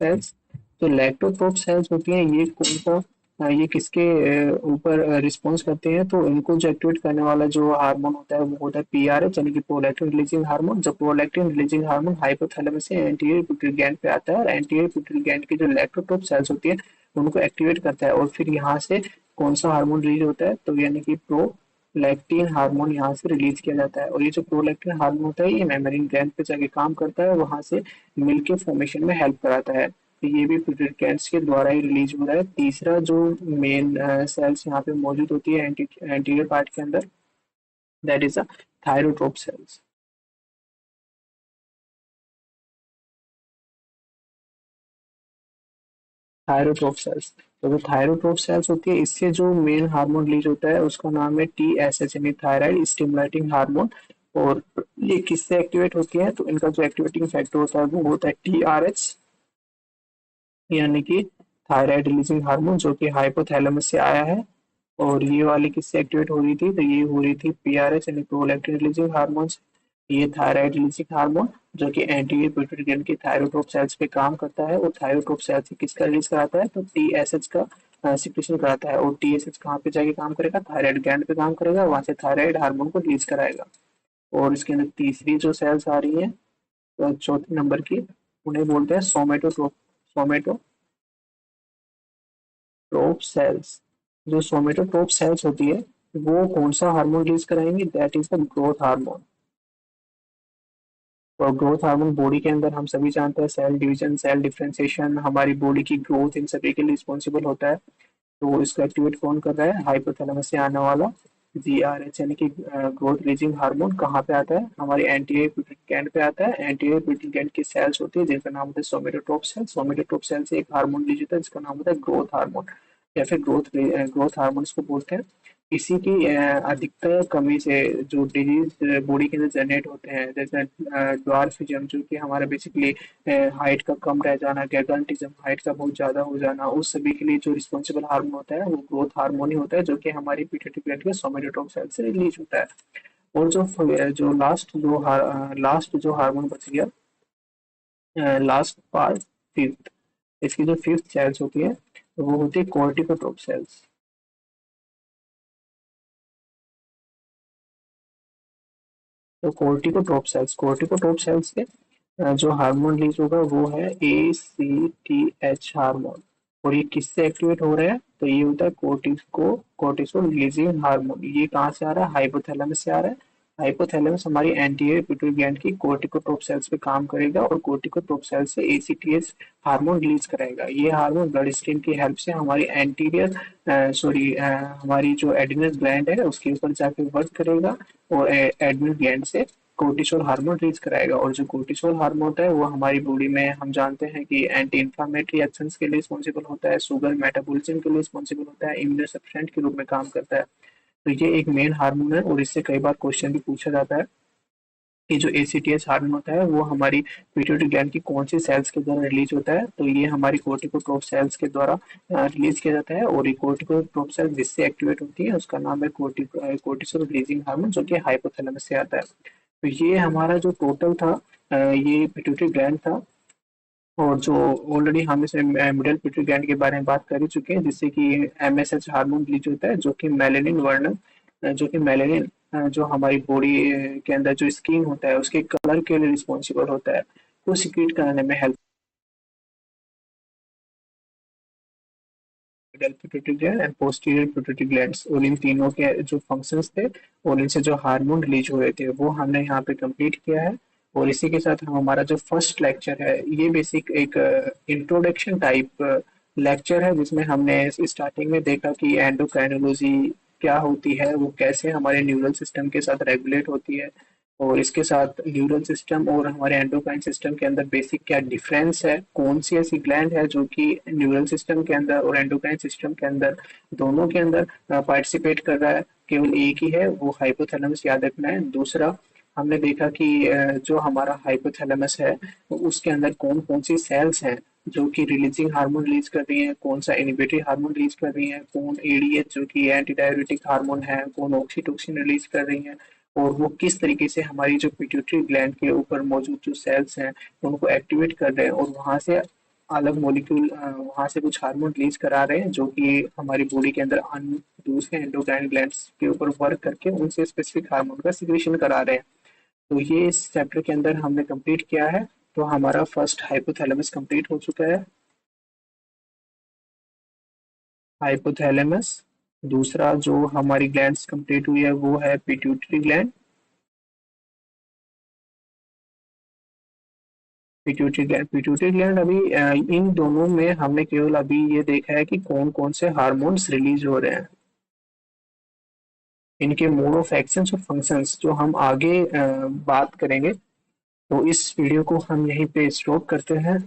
सेल्स, तो लैक्टोट्रोप सेल्स होती हैं, ये कौन सा ये किसके ऊपर रिस्पॉन्स करते हैं? तो इनको जो एक्टिवेट करने वाला जो हार्मोन होता है वो होता है PRH, यानी कि प्रोलैक्टिन रिलीजिंग हार्मोन। जब प्रोलैक्टिन रिलीजिंग हार्मोन हाइपोथैलेमस से एंटीरियर पिट्यूटरी ग्लैंड पे आता है, और एंटीरियर पिट्यूटरी ग्लैंड की जो लैक्टोट्रोप सेल्स होती है उनको एक्टिवेट करता है, और फिर यहाँ से कौन सा हार्मोन रिलीज होता है, तो यानी कि प्रोलैक्टिन हार्मोन यहाँ से रिलीज किया जाता है। और ये जो प्रोलैक्टिन हार्मोन होता है ये मेम्ब्रेन ग्लैंड पे जाके काम करता है, वहां से मिल्क के फॉर्मेशन में हेल्प कराता है। तो ये भी पिट्यूटरी ग्लैंड के द्वारा ही रिलीज हो रहा है। तीसरा जो मेन सेल्स यहाँ पे मौजूद होती है एंटीरियर पार्ट के अंदर, that is the thyrotrope cells. Thyrotrope cells, तो जो थायरोट्रोप सेल्स होती है इससे जो मेन हार्मोन रिलीज होता है उसका नाम है TSH यानी थायराइड स्टिमुलेटिंग हार्मोन। और ये किससे एक्टिवेट होती है, तो इनका जो एक्टिवेटिंग फैक्टर होता है वो होता है TRH यानी कि थायराइड रिलीजिंग हार्मोन, जो कि हाइपोथैलेमस से आया है। और ये वाली किससे एक्टिवेट हो रही थी, तो ये हो रही थी PRH यानी प्रोलैक्टिन रिलीजिंग हार्मोन। ये थायराइड रिलीजिंग हार्मोन जो कि एंटीरियर पिट्यूटरी ग्लैंड की थायरोट्रोप सेल्स पे काम करता है, और थायरोट्रोप सेल्स से किसका रिलीज कराता है, तो TSH का सिक्रेशन कराता है। और TSH कहाँ पे जाके काम करेगा, थायराइड ग्लैंड पे काम करेगा, वहां से थायराइड हार्मोन को रिलीज कराएगा। और इसके अंदर तीसरी जो सेल्स आ रही है, तो चौथे नंबर की, उन्हें बोलते हैं सोमेटोट्रोप सेल्स। जो सोमेटोट्रोप सेल्स होती है वो कौन सा हार्मोन रिलीज कराएंगे, that is the growth hormone. और ग्रोथ हार्मोन बॉडी के अंदर हम सभी जानते हैं सेल डिवीजन, सेल डिफरेंशिएशन, हमारी बॉडी की ग्रोथ, इन सभी के लिए रिस्पॉन्सिबल होता है। तो इसको एक्टिवेट कौन कर रहा है, हाइपोथैलेमस से आने वाला GRH यानी कि ग्रोथ रिलीजिंग हार्मोन कहाँ पे आता है, हमारी एंटीरियर पिट्यूटरी ग्लैंड पे आता है। एंटीरियर पिट्यूटरी ग्लैंड की सेल्स होती है जिनका नाम होता है सोमेटोट्रोप सेल। सोमेटोट्रोप सेल से एक हार्मोन रिलीज होता है जिसका नाम होता है ग्रोथ हार्मोन, या फिर ग्रोथ हार्मोन इसको बोलते हैं। इसी की अधिकतर कमी से जो डिजीज बॉडी के अंदर जनरेट होते हैं, जैसे ड्वार्फिज्म जो कि हमारा बेसिकली हाइट का कम रह जाना, गैगल्टिज्म हाइट का बहुत ज्यादा हो जाना, उस सभी के लिए जो रिस्पॉन्सिबल हार्मोन होता है वो ग्रोथ हार्मोन ही होता है, जो कि हमारी पिट्यूटरी ग्लैंड के सोमेटोट्रोप सेल से रिलीज होता है। और जो लास्ट जो हार्मोन बच गया, लास्ट पार्ट, फिफ्थ, इसकी जो फिफ्थ सेल्स होती है वो होती है कोर्टिकोट्रोप सेल्स। तो कोर्टिकोट्रोप सेल्स से जो हार्मोन रिलीज होगा वो है ACTH हार्मोन। और ये किससे एक्टिवेट हो रहा है, तो ये होता है कोर्टिसोल रिलीजिंग हार्मोन। ये कहाँ से आ रहा है, हाइपोथैलेमस से आ रहा है। हाइपोथैलेमस हमारी एंटीरियर पिट्यूटरी ग्लैंड की कोर्टिकोट्रोप सेल्स पे काम करेगा, और कोर्टिकोट्रोप सेल से ACTH हार्मोन रिलीज करेगा। ये हार्मोन ब्लड स्ट्रीम की हेल्प से हमारी हमारी जो एड्रिनल ग्लैंड है उसके ऊपर जाके वर्क करेगा, और एड्रिनल ग्लैंड से कोर्टिसोल हार्मोन रिलीज कराएगा। और जो कोर्टिसोल हार्मोन होता है वो हमारी बॉडी में हम जानते हैं कि एंटी इंफ्लामेटरी एक्शंस के लिए रिस्पॉन्सिबल होता है, शुगर मेटाबॉलिज्म के लिए रिस्पॉन्सिबल होता है, इम्यूनोसप्रेसेंट के रूप में काम करता है। तो ये एक मेन हार्मोन है, और इससे कई बार क्वेश्चन भी पूछा जाता है कि जो ACTH हार्मोन होता है वो हमारी पिट्यूटरी ग्लैंड की कौन सी सेल्स के द्वारा रिलीज होता है, तो ये हमारी कोर्टिकोट्रोप सेल्स के द्वारा रिलीज किया जाता है। और ये कोर्टिकोट्रोप सेल जिससे एक्टिवेट होती है उसका नाम है कोर्टिसोल रिलीजिंग हार्मोन, जो कि हाइपोथैलेमस से आता है। तो ये हमारा जो टोटल था, ये पिट्यूटरी ग्लैंड था। और जो ऑलरेडी हम इस मिडिल पिट्यूटरी ग्लैंड के बारे में बात कर ही चुके हैं, जिससे कि MSH हार्मोन रिलीज होता है, जो कि मेलेनिन जो हमारी बॉडी के अंदर जो स्किन होता है उसके कलर के लिए रिस्पॉन्सिबल होता है, वो सिक्रीट कराने में help, middle pituitary gland and posterior pituitary glands, और इन तीनों के जो फंक्शंस थे और इनसे जो हार्मोन रिलीज हुए थे वो हमने यहाँ पे कंप्लीट किया है। और इसी के साथ हम हमारा जो फर्स्ट लेक्चर है ये बेसिक एक इंट्रोडक्शन टाइप लेक्चर है, जिसमें हमने स्टार्टिंग में देखा कि एंडोक्राइनोलॉजी क्या होती है, वो कैसे हमारे न्यूरल सिस्टम के साथ रेगुलेट होती है, और इसके साथ न्यूरल सिस्टम और हमारे एंडोक्राइन सिस्टम के अंदर बेसिक क्या डिफरेंस है, कौन सी ऐसी ग्लैंड है जो कि न्यूरल सिस्टम के अंदर और एंडोक्राइन सिस्टम के अंदर दोनों के अंदर पार्टिसिपेट कर रहा है, केवल एक ही है वो हाइपोथैलेमस, याद रखना है। दूसरा हमने देखा कि जो हमारा हाइपोथैलेमस है उसके अंदर कौन कौन सी सेल्स हैं जो कि रिलीजिंग हार्मोन रिलीज कर रही है, कौन सा इनिबिटरी हार्मोन रिलीज कर रही है, कौन ADH जो कि एंटी डायबिटिक हार्मोन है, कौन ऑक्सीटोसिन रिलीज कर रही है, और वो किस तरीके से हमारी जो पिट्यूटरी ग्लैंड के ऊपर मौजूद जो सेल्स हैं उनको एक्टिवेट कर रहे हैं, और वहां से अलग मॉलिक्यूल वहां से कुछ हार्मोन रिलीज करा रहे हैं जो कि हमारी बॉडी के अंदर दूसरे एंडोक्राइन ग्लैंड्स के ऊपर वर्क करके उनसे स्पेसिफिक हार्मोन का सिक्रेशन करा रहे हैं। तो ये इस चैप्टर के अंदर हमने कंप्लीट किया है। तो हमारा फर्स्ट हाइपोथैलेमस कंप्लीट हो चुका है। हाइपोथैलेमस दूसरा जो हमारी ग्लैंड्स कंप्लीट हुई है वो है पिट्यूटरी ग्लैंड। पिट्यूटरी ग्लैंड अभी इन दोनों में हमने केवल अभी ये देखा है कि कौन कौन से हार्मोन्स रिलीज हो रहे हैं, इनके मोड ऑफ एक्शंस और फंक्शंस जो हम आगे बात करेंगे। तो इस वीडियो को हम यहीं पे स्टॉप करते हैं।